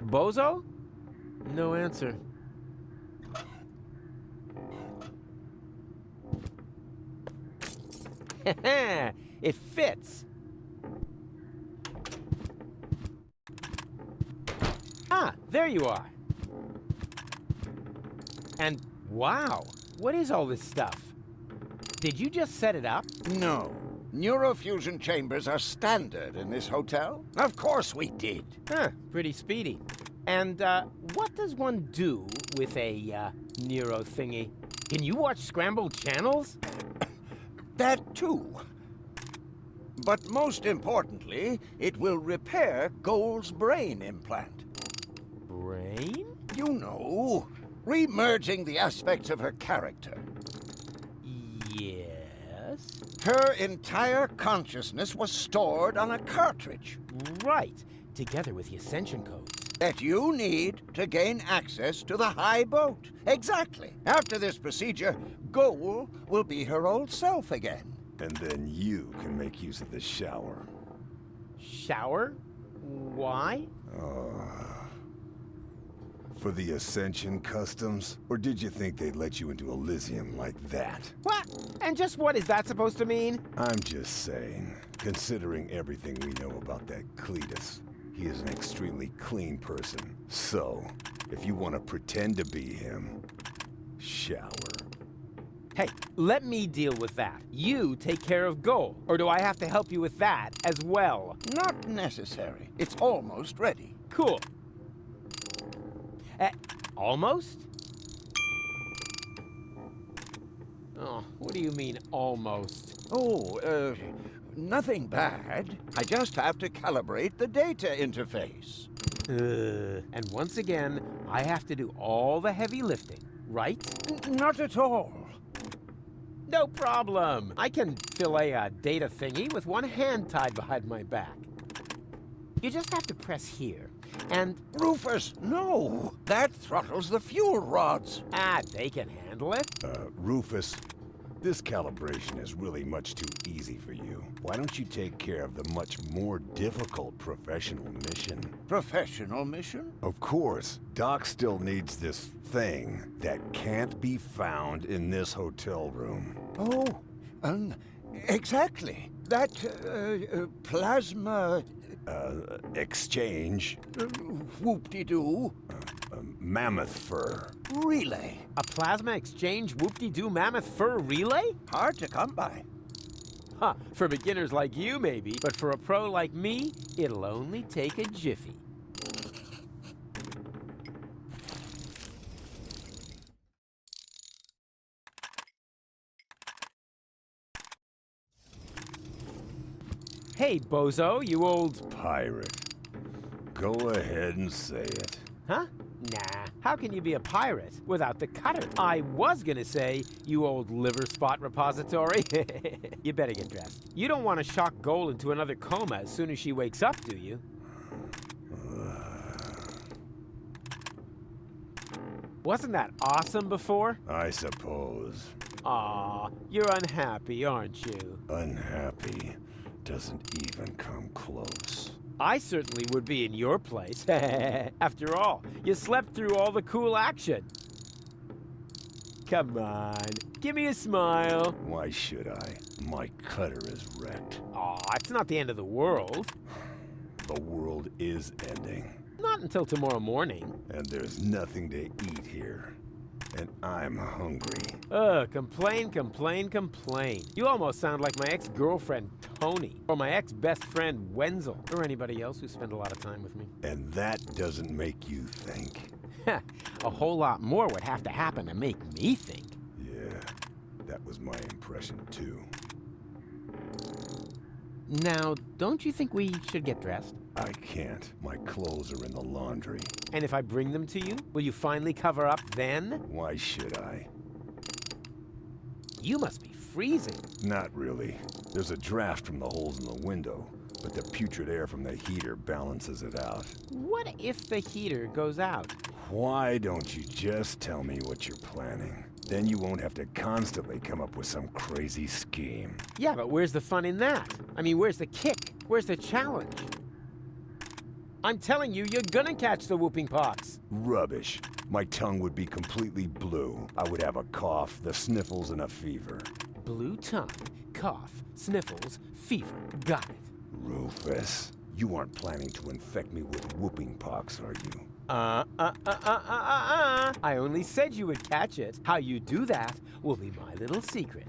Bozo? No answer. It fits. Ah, there you are. And wow, what is all this stuff? Did you just set it up? No. Neurofusion chambers are standard in this hotel. Of course we did. Huh, pretty speedy. And what does one do with a neuro thingy? Can you watch scrambled channels? That too. But most importantly, it will repair Goal's brain implant. Brain? You know, remerging the aspects of her character. Yes. Her entire consciousness was stored on a cartridge. Right, together with the Ascension codes. That you need to gain access to the high boat. Exactly. After this procedure, Goal will be her old self again. And then you can make use of the shower. Shower? Why? For the Ascension customs? Or did you think they'd let you into Elysium like that? What? And just what is that supposed to mean? I'm just saying, considering everything we know about that Cletus, he is an extremely clean person. So, if you want to pretend to be him, shower. Hey, let me deal with that. You take care of Goal, or do I have to help you with that as well? Not necessary. It's almost ready. Cool. Almost? Oh, what do you mean, almost? Oh, nothing bad. I just have to calibrate the data interface. And once again, I have to do all the heavy lifting, right? Not at all. No problem. I can fillet a data thingy with one hand tied behind my back. You just have to press here, and... Rufus, no! That throttles the fuel rods. Ah, they can handle it. Rufus, This calibration is really much too easy for you. Why don't you take care of the much more difficult professional mission? Professional mission? Of course. Doc still needs this thing that can't be found in this hotel room. Oh, exactly. That, plasma... Exchange. Whoop-de-doo. Mammoth fur. Relay. A plasma exchange whoop-de-doo mammoth fur relay? Hard to come by. Huh, for beginners like you, maybe. But for a pro like me, it'll only take a jiffy. Hey, bozo, you old... Pirate. Go ahead and say it. Huh? Nah. How can you be a pirate without the cutter? I was gonna say, you old liver spot repository. You better get dressed. You don't want to shock Goal into another coma as soon as she wakes up, do you? Wasn't that awesome before? I suppose. Aw, you're unhappy, aren't you? Unhappy doesn't even come close. I certainly would be in your place. After all, you slept through all the cool action. Come on, give me a smile. Why should I? My cutter is wrecked. Aw, it's not the end of the world. The world is ending. Not until tomorrow morning. And there's nothing to eat here. And I'm hungry. Complain, complain, complain. You almost sound like my ex-girlfriend, Tony, or my ex-best friend, Wenzel, or anybody else who spent a lot of time with me. And that doesn't make you think. A whole lot more would have to happen to make me think. Yeah, that was my impression, too. Now, don't you think we should get dressed? I can't. My clothes are in the laundry. And if I bring them to you, will you finally cover up then? Why should I? You must be freezing. Not really. There's a draft from the holes in the window, but the putrid air from the heater balances it out. What if the heater goes out? Why don't you just tell me what you're planning? Then you won't have to constantly come up with some crazy scheme. Yeah, but where's the fun in that? I mean, where's the kick? Where's the challenge? I'm telling you, you're gonna catch the whooping pox. Rubbish. My tongue would be completely blue. I would have a cough, the sniffles, and a fever. Blue tongue, cough, sniffles, fever. Got it. Rufus, you aren't planning to infect me with whooping pox, are you? I only said you would catch it. How you do that will be my little secret.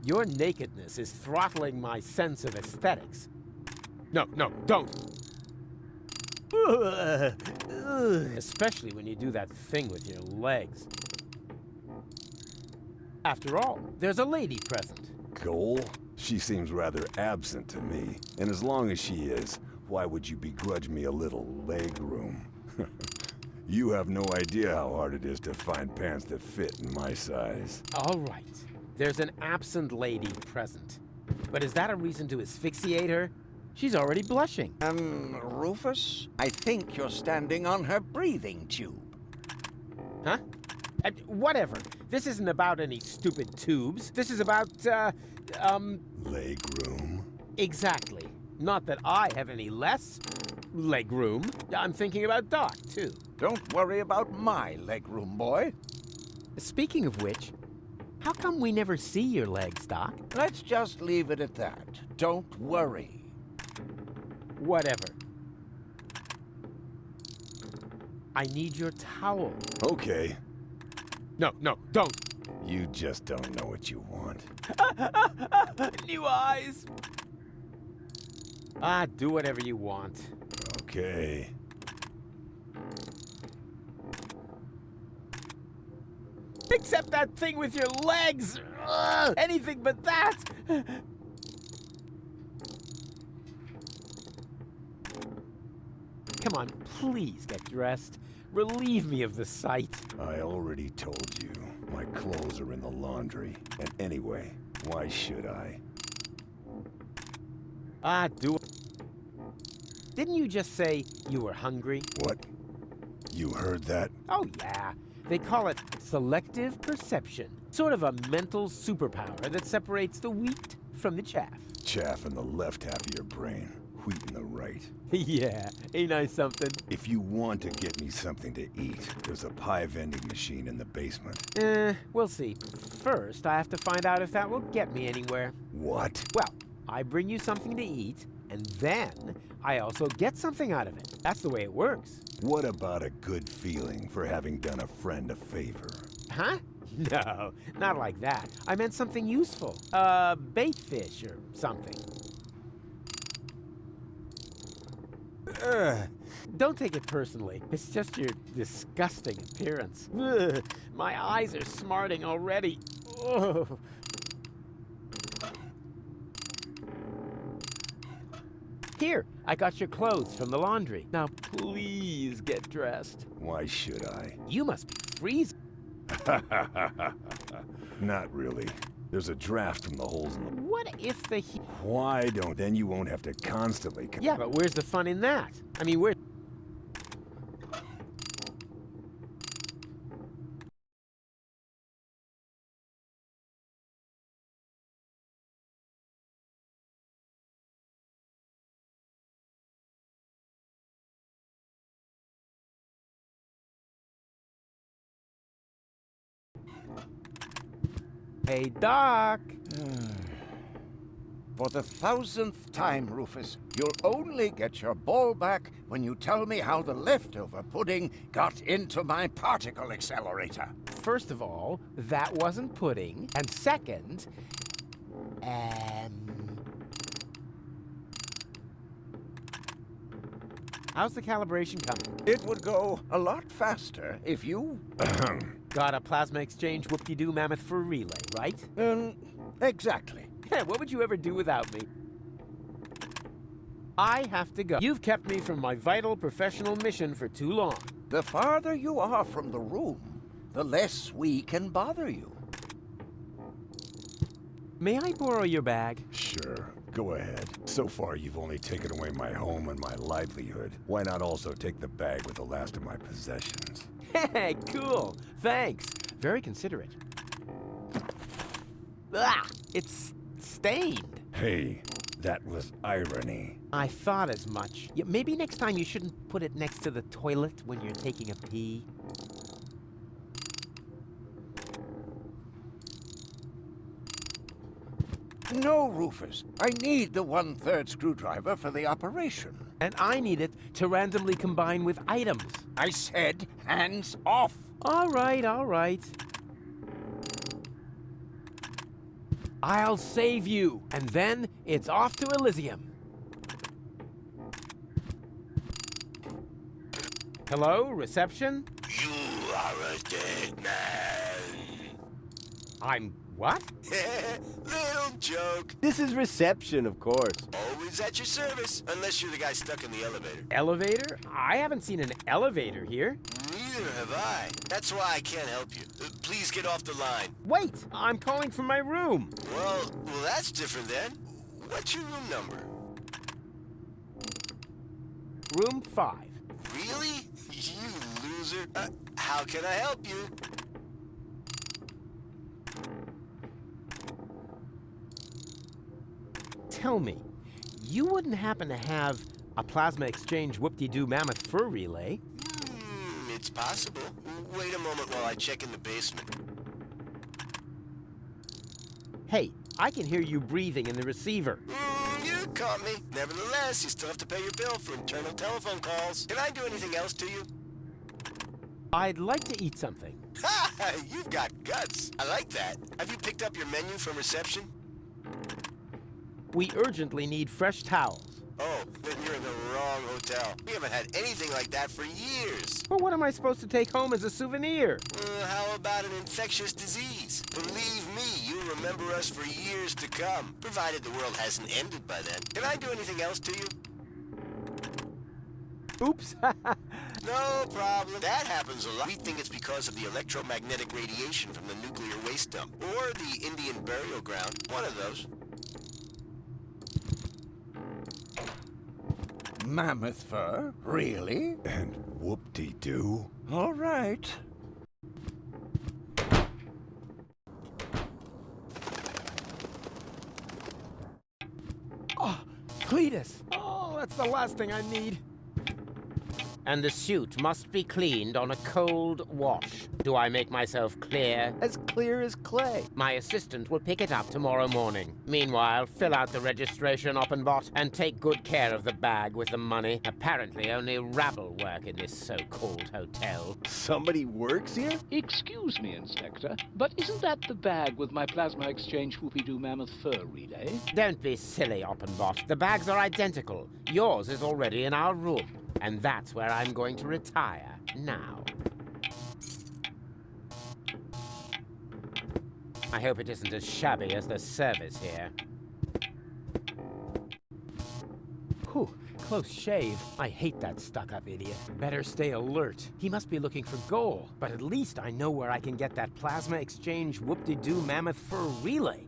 Your nakedness is throttling my sense of aesthetics. No, don't. Especially when you do that thing with your legs. After all, there's a lady present. Goal? She seems rather absent to me. And as long as she is, why would you begrudge me a little leg room? You have no idea how hard it is to find pants that fit in my size. All right. There's an absent lady present. But is that a reason to asphyxiate her? She's already blushing. Rufus, I think you're standing on her breathing tube. Huh? Whatever. This isn't about any stupid tubes. This is about, leg room? Exactly. Not that I have any less leg room. I'm thinking about Doc, too. Don't worry about my leg room, boy. Speaking of which, how come we never see your legs, Doc? Let's just leave it at that. Don't worry. Whatever. I need your towel. Okay. No, don't. You just don't know what you want. New eyes. Do whatever you want. Okay. Except that thing with your legs. Anything but that. Come on, please get dressed. Relieve me of the sight. I already told you. My clothes are in the laundry. And anyway, why should I? Do it. Didn't you just say you were hungry? What? You heard that? Oh, yeah. They call it selective perception. Sort of a mental superpower that separates the wheat from the chaff. Chaff in the left half of your brain, wheat in the right. Yeah, ain't I something? If you want to get me something to eat, there's a pie vending machine in the basement. We'll see. First, I have to find out if that will get me anywhere. What? Well, I bring you something to eat, and then I also get something out of it. That's the way it works. What about a good feeling for having done a friend a favor? Huh? No, not like that. I meant something useful. Bait fish or something. Don't take it personally. It's just your disgusting appearance. Ugh, my eyes are smarting already. Oh. Here, I got your clothes from the laundry. Now, please get dressed. Why should I? You must be freezing. Not really. There's a draft from the holes in the... What if the Why don't? Then you won't have to constantly... Yeah, but where's the fun in that? I mean, where... Hey, Doc! For the 1000th time, Rufus, you'll only get your ball back when you tell me how the leftover pudding got into my particle accelerator. First of all, that wasn't pudding. And second, how's the calibration coming? It would go a lot faster if you... Got a plasma exchange whoop-de-doo mammoth for a relay, right? Exactly. What would you ever do without me? I have to go. You've kept me from my vital professional mission for too long. The farther you are from the room, the less we can bother you. May I borrow your bag? Sure, go ahead. So far, you've only taken away my home and my livelihood. Why not also take the bag with the last of my possessions? Hey, cool. Thanks. Very considerate. Ah, it's stained. Hey, that was irony. I thought as much. Yeah, maybe next time you shouldn't put it next to the toilet when you're taking a pee. No, Rufus. I need the 1/3 screwdriver for the operation. And I need it to randomly combine with items. I said hands off. All right, all right. I'll save you, and then it's off to Elysium. Hello, reception? You are a dead man. I'm what? Little joke. This is reception, of course. Always at your service, unless you're the guy stuck in the elevator. Elevator? I haven't seen an elevator here. Neither have I. That's why I can't help you. Please get off the line. Wait, I'm calling from my room. Well, that's different then. What's your room number? Room 5. Really? You loser. How can I help you? Tell me, you wouldn't happen to have a plasma exchange whoop-de-doo mammoth fur relay? It's possible. Wait a moment while I check in the basement. Hey, I can hear you breathing in the receiver. You caught me. Nevertheless, you still have to pay your bill for internal telephone calls. Can I do anything else to you? I'd like to eat something. Ha! You've got guts. I like that. Have you picked up your menu from reception? We urgently need fresh towels. Oh, then you're in the wrong hotel. We haven't had anything like that for years. Well, what am I supposed to take home as a souvenir? How about an infectious disease? Believe me, you'll remember us for years to come, provided the world hasn't ended by then. Can I do anything else to you? Oops. No problem. That happens a lot. We think it's because of the electromagnetic radiation from the nuclear waste dump, or the Indian burial ground. One of those. Mammoth fur? Really? And whoop-de-doo? All right. Oh, Cletus! Oh, that's the last thing I need. And the suit must be cleaned on a cold wash. Do I make myself clear? As clear as clay. My assistant will pick it up tomorrow morning. Meanwhile, fill out the registration, Oppenbot, and take good care of the bag with the money. Apparently, only rabble work in this so-called hotel. Somebody works here? Excuse me, Inspector, but isn't that the bag with my plasma exchange whoopie-doo mammoth fur relay? Don't be silly, Oppenbot. The bags are identical. Yours is already in our room. And that's where I'm going to retire now. I hope it isn't as shabby as the service here. Whew, close shave. I hate that stuck-up idiot. Better stay alert. He must be looking for gold. But at least I know where I can get that plasma exchange whoop-de-doo mammoth fur relay.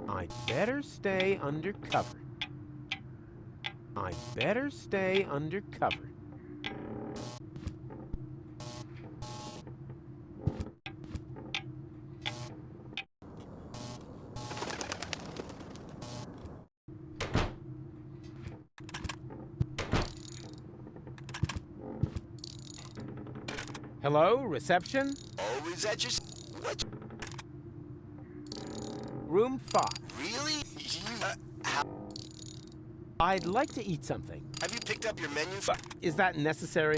I'd better stay undercover. I'd better stay undercover. Hello, reception? Always at your... What? Room 5. Really? I'd like to eat something. Have you picked up your menu? Is that necessary?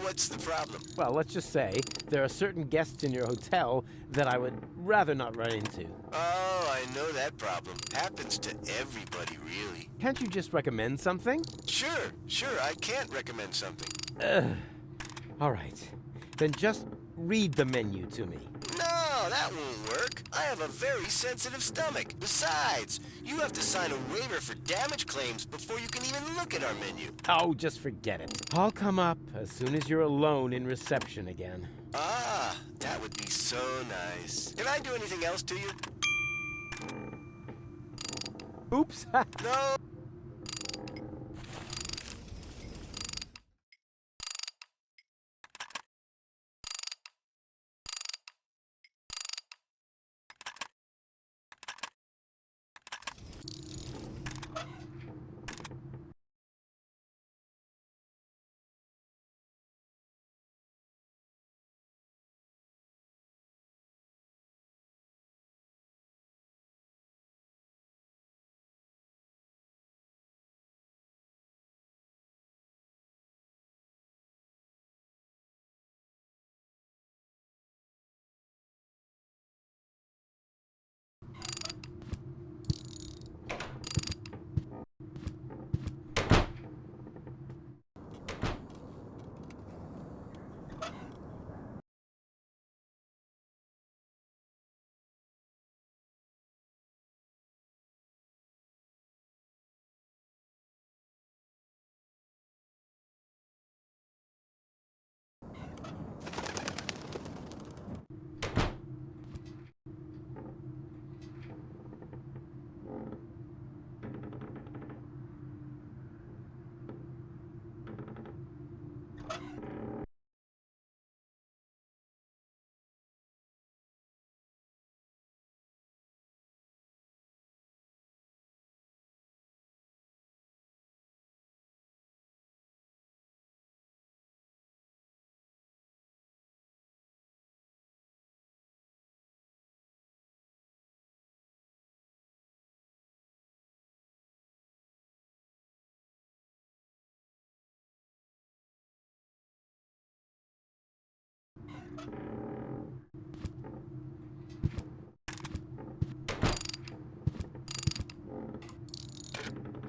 What's the problem? Well, let's just say there are certain guests in your hotel that I would rather not run into. Oh, I know that problem. Happens to everybody, really. Can't you just recommend something? Sure, I can't recommend something. All right. Then just read the menu to me. No, that won't work. I have a very sensitive stomach. Besides, you have to sign a waiver for damage claims before you can even look at our menu. Oh, just forget it. I'll come up as soon as you're alone in reception again. Ah, that would be so nice. Can I do anything else to you? Oops. No.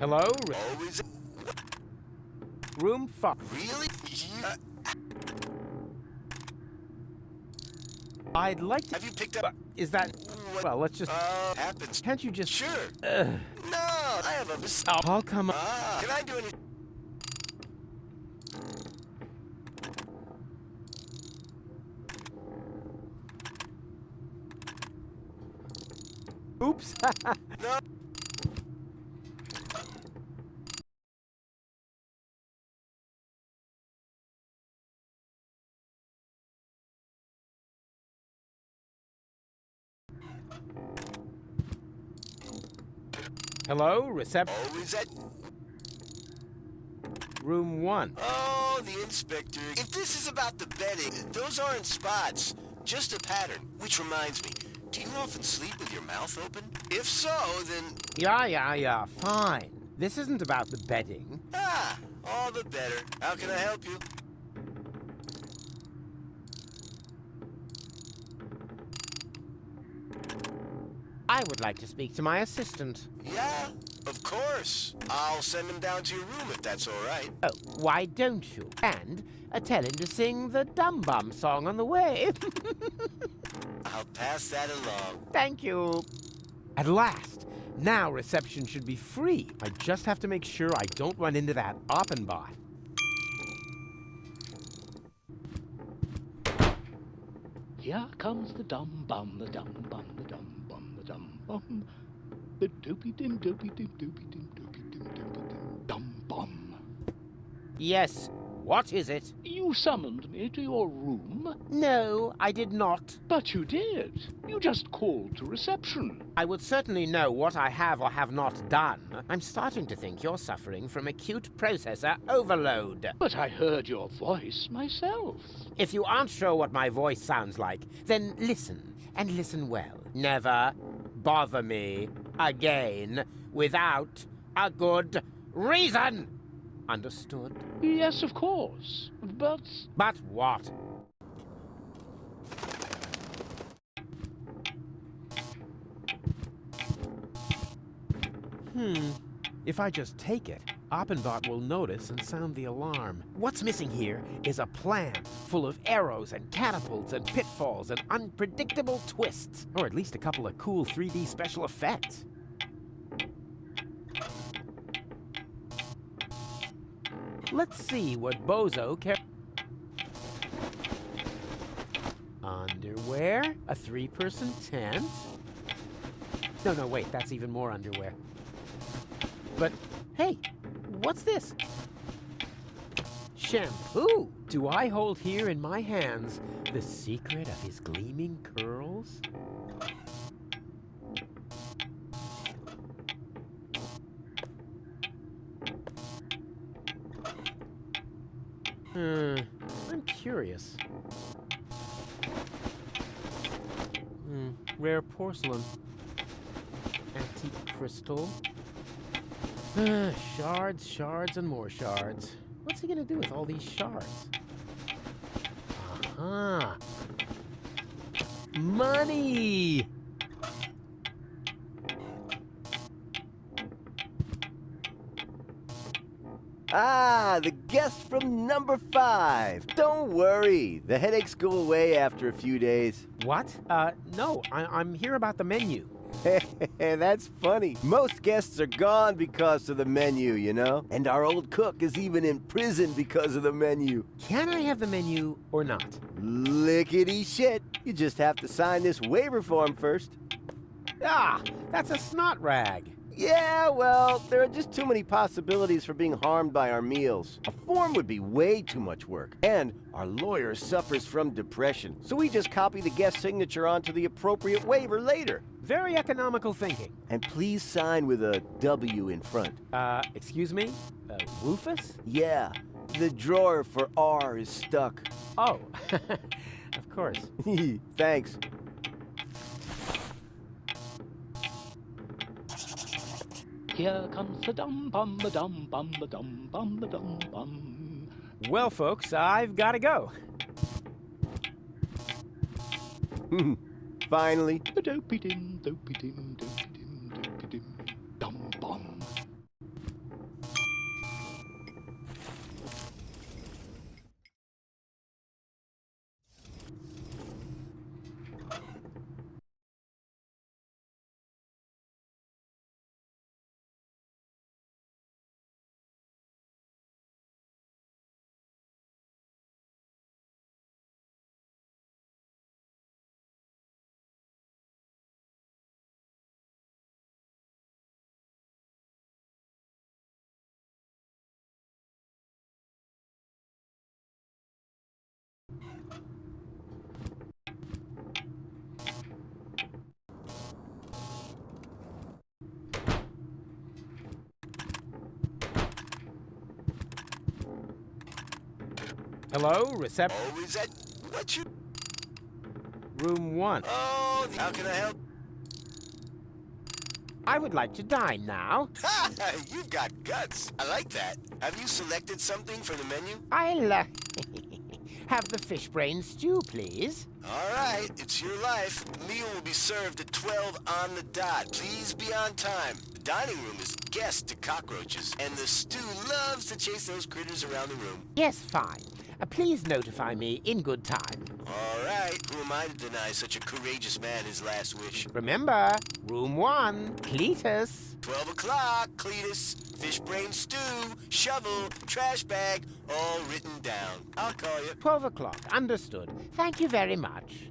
Hello? Always. Room 5. Really? I'd like to... Have you picked up? Is that... What? Well, let's just... Happens. Can't you just... Sure. Ugh. No, I have a mis- I'll come... Can I do anything? Oops. No. Hello? Reception. Always at. Room 1. Oh, the inspector. If this is about the bedding, those aren't spots. Just a pattern. Which reminds me, do you often sleep with your mouth open? If so, then... Yeah, fine. This isn't about the bedding. Ah, all the better. How can I help you? I would like to speak to my assistant. Yeah, of course. I'll send him down to your room if that's all right. Oh, why don't you? And tell him to sing the Dum Bum song on the way. I'll pass that along. Thank you. At last. Now reception should be free. I just have to make sure I don't run into that Oppenbot. Here comes the dum bum, the dum bum, the dum bum, the dum bum. The doopy dim doopy dim doopy dim doopy dim doopy dim dum bum. Yes. What is it? You summoned me to your room? No, I did not. But you did. You just called to reception. I would certainly know what I have or have not done. I'm starting to think you're suffering from acute processor overload. But I heard your voice myself. If you aren't sure what my voice sounds like, then listen, and listen well. Never bother me again without a good reason. Understood? Yes, of course. But... But what? If I just take it, Oppenbot will notice and sound the alarm. What's missing here is a plan full of arrows and catapults and pitfalls and unpredictable twists. Or at least a couple of cool 3D special effects. Let's see what Bozo can... Underwear? A 3-person tent? No, wait, that's even more underwear. But, hey, what's this? Shampoo! Do I hold here in my hands the secret of his gleaming curls? I'm curious. Rare porcelain. Antique crystal. Shards, and more shards. What's he gonna do with all these shards? Aha! Money! Ah, the guest from number 5. Don't worry, the headaches go away after a few days. What? No, I'm here about the menu. That's funny. Most guests are gone because of the menu, you know? And our old cook is even in prison because of the menu. Can I have the menu or not? Lickety shit. You just have to sign this waiver form first. Ah, that's a snot rag. Yeah, well, there are just too many possibilities for being harmed by our meals. A form would be way too much work. And our lawyer suffers from depression, so we just copy the guest signature onto the appropriate waiver later. Very economical thinking. And please sign with a W in front. Excuse me? Rufus? Yeah, the drawer for R is stuck. Oh, of course. Thanks. Here comes the dum bum, the dum bum, the dum bum, the dum bum. Well, folks, I've got to go. Finally. Dopey-dim, dopey-dim, dopey-dim, dopey-dim, dum-bum. Hello, reception. Oh, is that what you... Room 1. Oh, how can I help? I would like to dine now. Ha! You've got guts. I like that. Have you selected something for the menu? I'll, have the fish brain stew, please. All right, it's your life. Meal will be served at 12 on the dot. Please be on time. The dining room is guest to cockroaches, and the stew loves to chase those critters around the room. Yes, fine. Please notify me in good time. All right, who am I to deny such a courageous man his last wish? Remember, room 1, Cletus. 12 o'clock, Cletus. Fish brain stew, shovel, trash bag, all written down. I'll call you. 12 o'clock, understood. Thank you very much.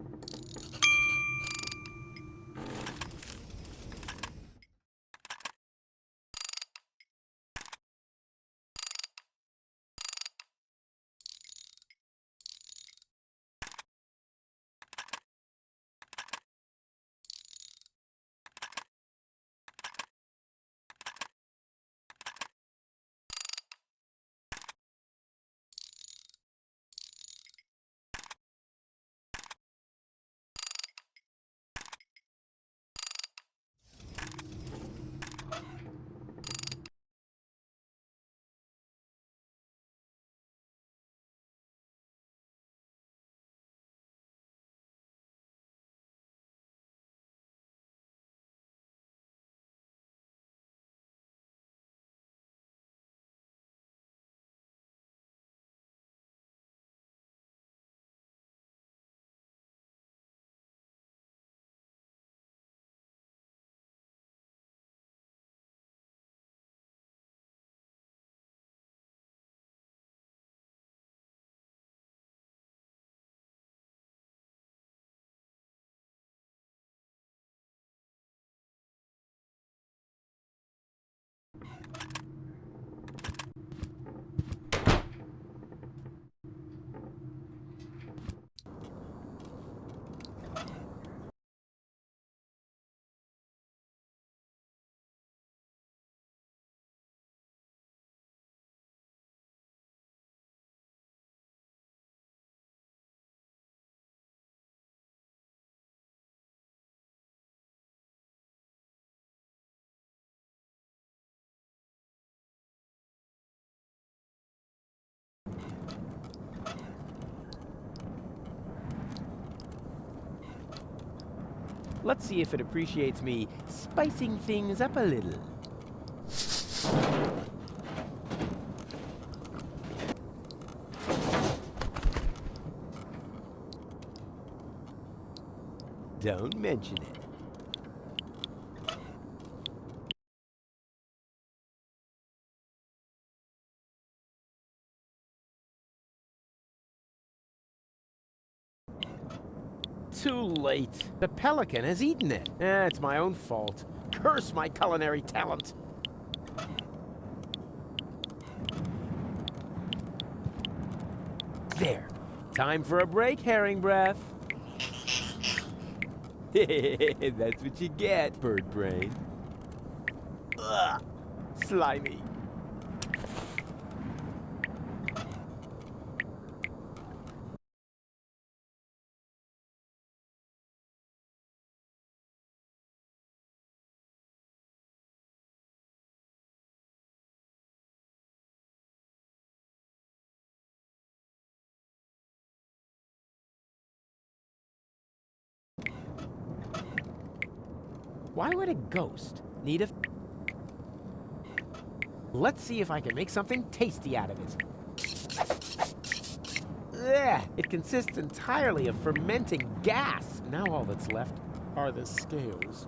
Let's see if it appreciates me spicing things up a little. Don't mention it. Too late. The pelican has eaten it. It's my own fault. Curse my culinary talent. There. Time for a break, herring breath. That's what you get, bird brain. Ugh. Slimy. Why would a ghost need a... Let's see if I can make something tasty out of it. Ugh, it consists entirely of fermenting gas. Now all that's left are the scales.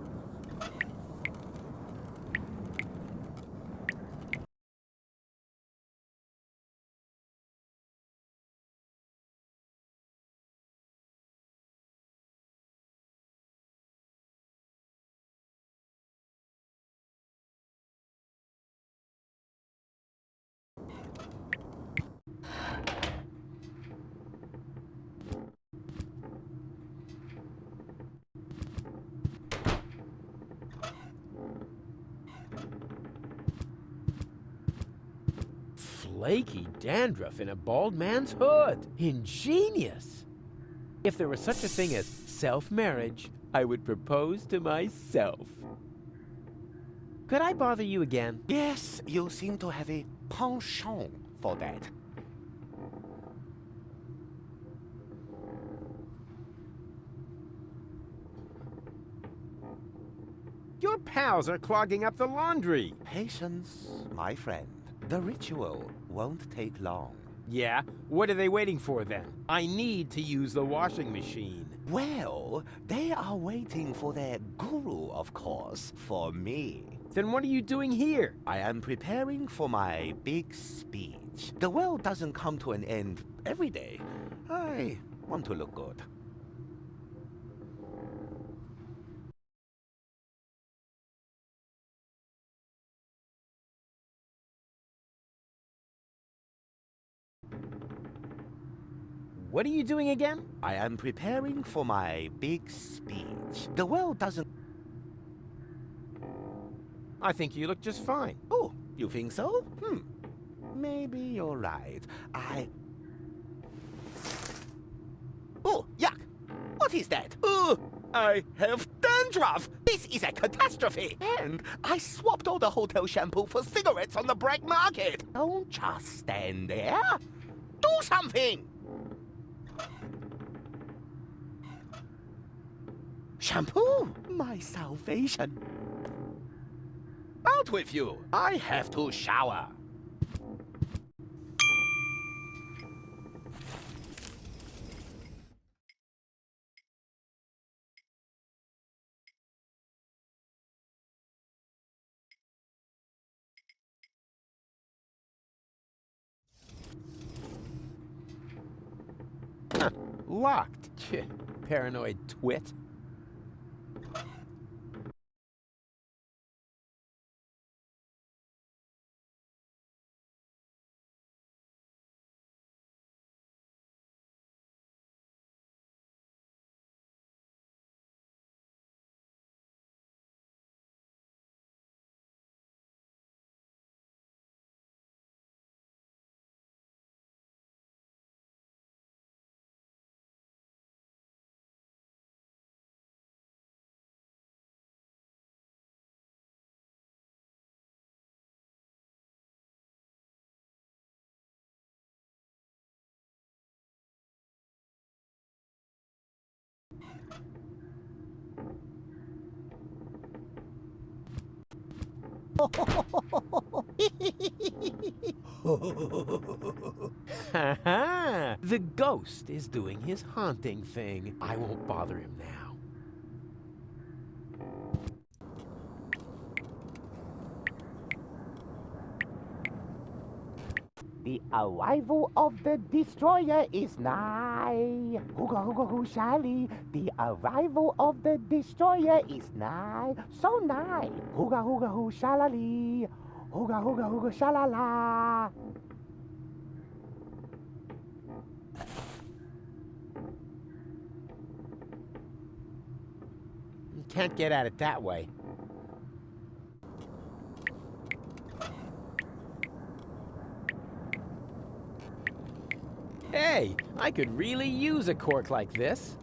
Flaky dandruff in a bald man's hood. Ingenious. If there was such a thing as self-marriage, I would propose to myself. Could I bother you again? Yes, you seem to have a penchant for that. Your pals are clogging up the laundry. Patience, my friend. The ritual won't take long. Yeah? What are they waiting for then? I need to use the washing machine. Well, they are waiting for their guru, of course, for me. Then what are you doing here? I am preparing for my big speech. The world doesn't come to an end every day. I want to look good. What are you doing again? I am preparing for my big speech. The world doesn't... I think you look just fine. Oh, you think so? Maybe you're right. Oh, yuck! What is that? I have dandruff! This is a catastrophe! And I swapped all the hotel shampoo for cigarettes on the black market! Don't just stand there! Do something! Shampoo? My salvation. Out with you! I have to shower. Locked. Paranoid twit. Ha ha! The ghost is doing his haunting thing. I won't bother him now. The arrival of the destroyer is nigh. Hooga hooga hoo shally. The arrival of the destroyer is nigh. So nigh. Hooga hooga hoo shalali. Hooga hooga hooga shalala. You can't get at it that way. Hey, I could really use a cork like this.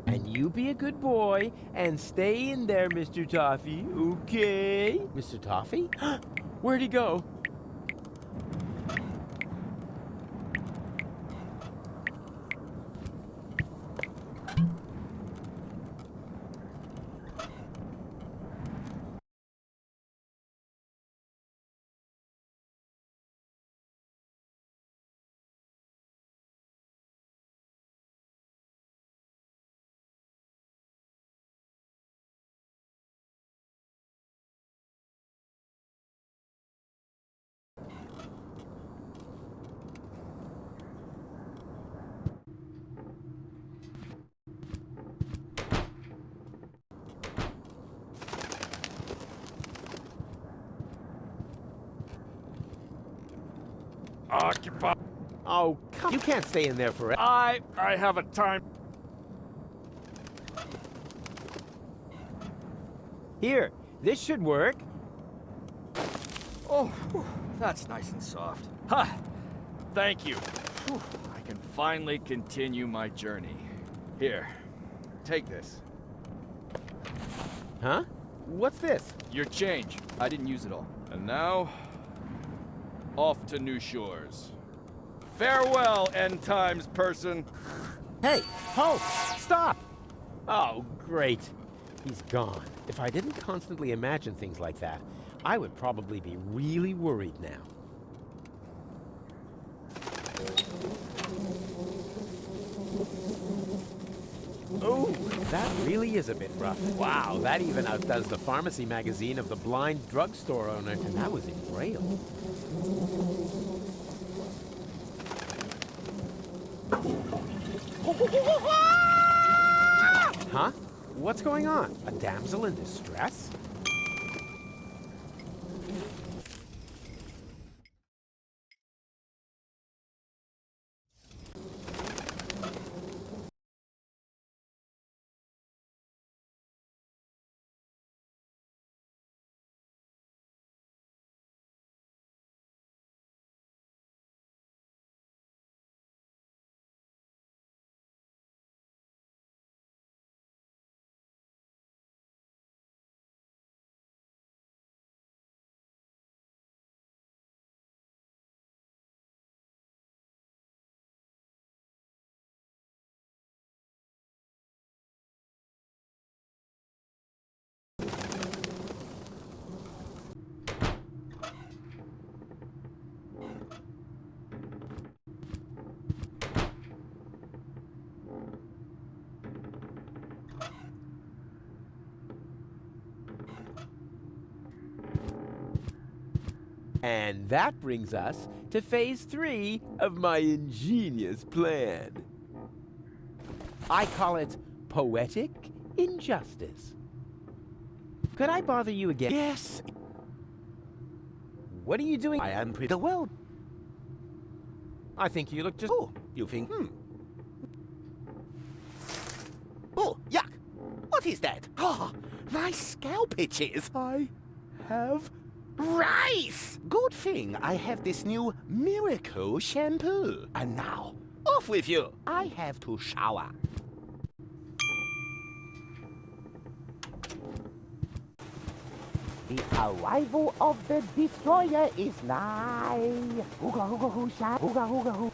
And you be a good boy and stay in there, Mr. Toffee, okay? Mr. Toffee? Where'd he go? Occupy. Oh, come. You can't stay in there forever. I have a time. Here, this should work. Oh, whew, that's nice and soft. Ha! Thank you. Whew, I can finally continue my journey. Here, take this. Huh? What's this? Your change. I didn't use it all. And now, off to new shores. Farewell, end times person. Hey, halt! Stop! Oh, great. He's gone. If I didn't constantly imagine things like that, I would probably be really worried now. Oh, that really is a bit rough. Wow, that even outdoes the pharmacy magazine of the blind drugstore owner, and that was in Braille. Huh? What's going on? A damsel in distress? And that brings us to phase 3 of my ingenious plan. I call it poetic injustice. Could I bother you again? Yes. What are you doing? I am pretty well. I think you look just... Oh, you think? Oh, yuck. What is that? Oh, my scalp itches. I have rice. Good thing I have this new miracle shampoo. And now, off with you. I have to shower. The arrival of the destroyer is nigh. Hooga hooga hoo sha. Hooga hooga hoo.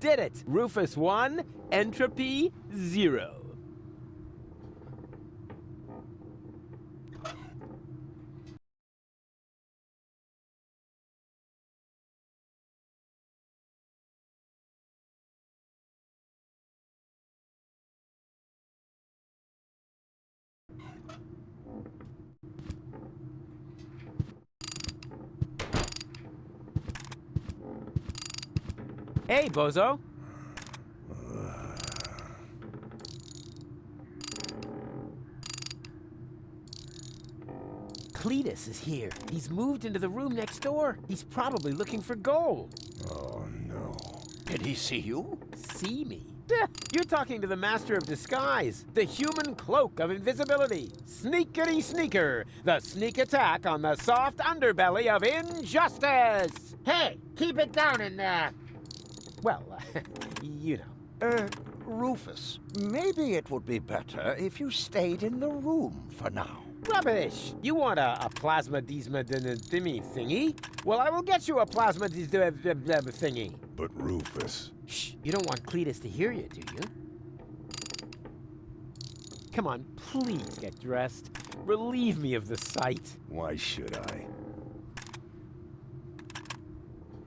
Did it! Rufus 1, entropy 0. Hey, bozo. Cletus is here. He's moved into the room next door. He's probably looking for gold. Oh, no. Did he see you? See me? You're talking to the master of disguise, the human cloak of invisibility. Sneakity sneaker, the sneak attack on the soft underbelly of injustice. Hey, keep it down in there. Well, you know. Rufus, maybe it would be better if you stayed in the room for now. Rubbish! You want a plasma thingy thingy? Well, I will get you a plasma thingy. But Rufus... Shh! You don't want Cletus to hear you, do you? Come on, please get dressed. Relieve me of the sight. Why should I?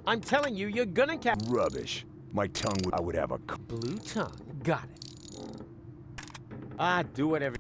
I'm telling you, you're gonna Rubbish. My tongue I would have a... Blue tongue. Got it. Do whatever...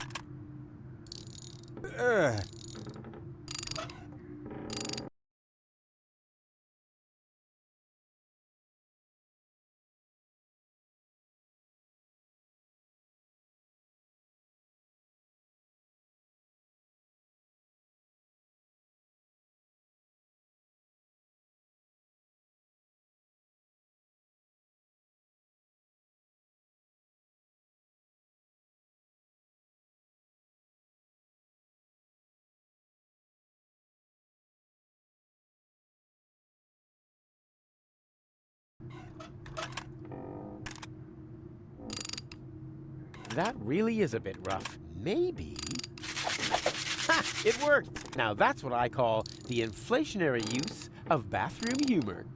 That really is a bit rough. Maybe... Ha! It worked! Now that's what I call the inflationary use of bathroom humor.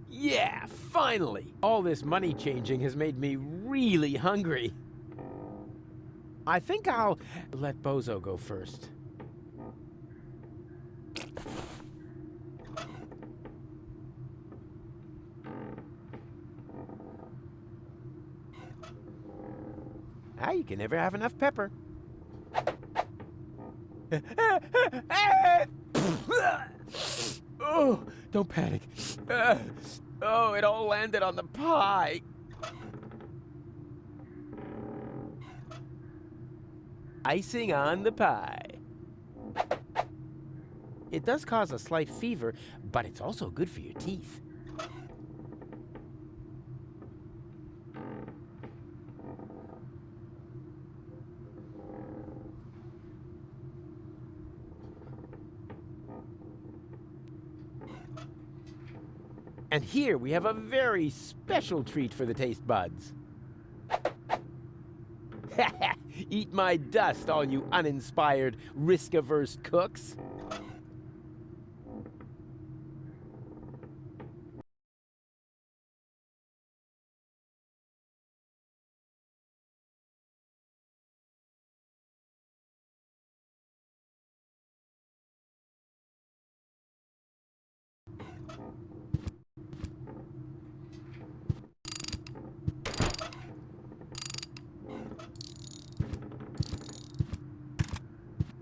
Yeah, finally! All this money changing has made me really hungry. I think I'll let Bozo go first. You can never have enough pepper. Oh, don't panic. Oh, it all landed on the pie. Icing on the pie. It does cause a slight fever, but it's also good for your teeth. And here we have a very special treat for the taste buds. Eat my dust, all you uninspired, risk-averse cooks.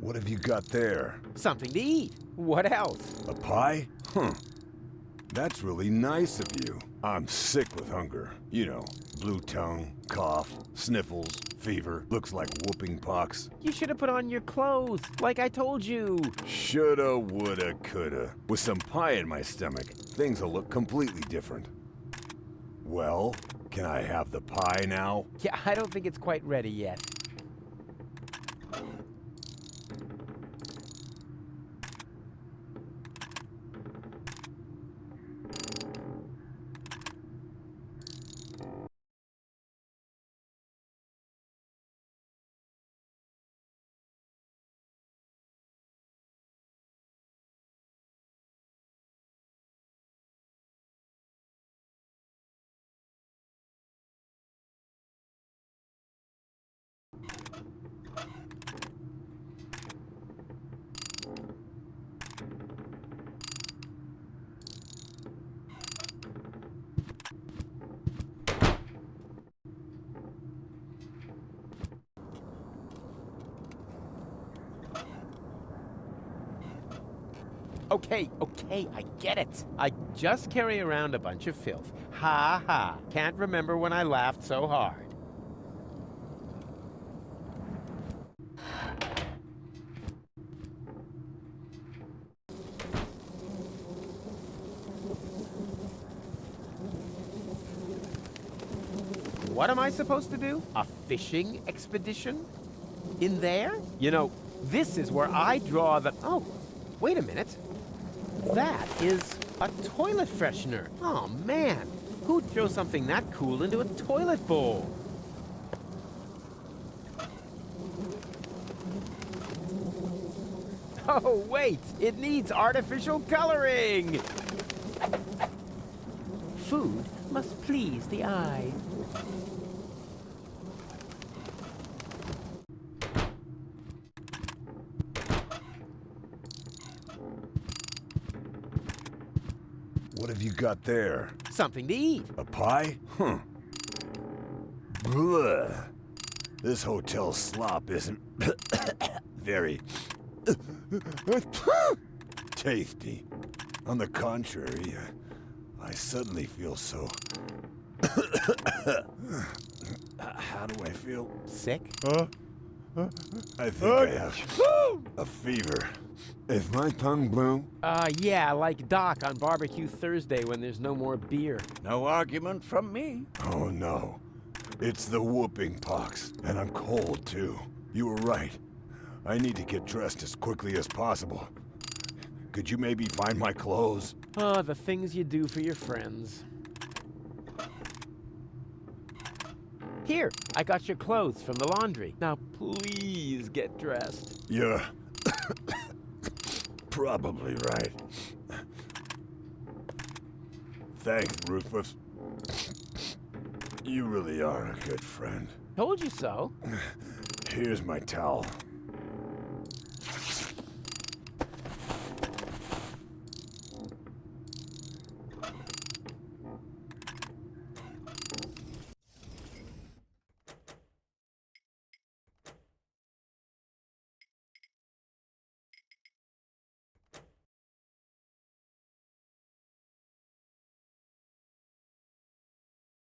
What have you got there? Something to eat. What else? A pie? Huh. That's really nice of you. I'm sick with hunger. You know, blue tongue, cough, sniffles, fever. Looks like whooping pox. You should have put on your clothes, like I told you. Shoulda, woulda, coulda. With some pie in my stomach, things will look completely different. Well, can I have the pie now? Yeah, I don't think it's quite ready yet. Okay, I get it. I just carry around a bunch of filth. Ha ha. Can't remember when I laughed so hard. What am I supposed to do? A fishing expedition? In there? You know, this is where I draw the... Oh, wait a minute. That is a toilet freshener. Oh, man. Who'd throw something that cool into a toilet bowl? Oh, wait. It needs artificial coloring. Food must please the eye. What have you got there? Something to eat. A pie? Bleh. This hotel slop isn't very tasty. On the contrary, I suddenly feel so... How do I feel? Sick? I think I have a fever. Is my tongue blue? Yeah, like Doc on Barbecue Thursday when there's no more beer. No argument from me. Oh no. It's the whooping pox, and I'm cold too. You were right. I need to get dressed as quickly as possible. Could you maybe find my clothes? Oh, the things you do for your friends. Here, I got your clothes from the laundry. Now please get dressed. You're probably right. Thanks, Rufus. You really are a good friend. Told you so. Here's my towel.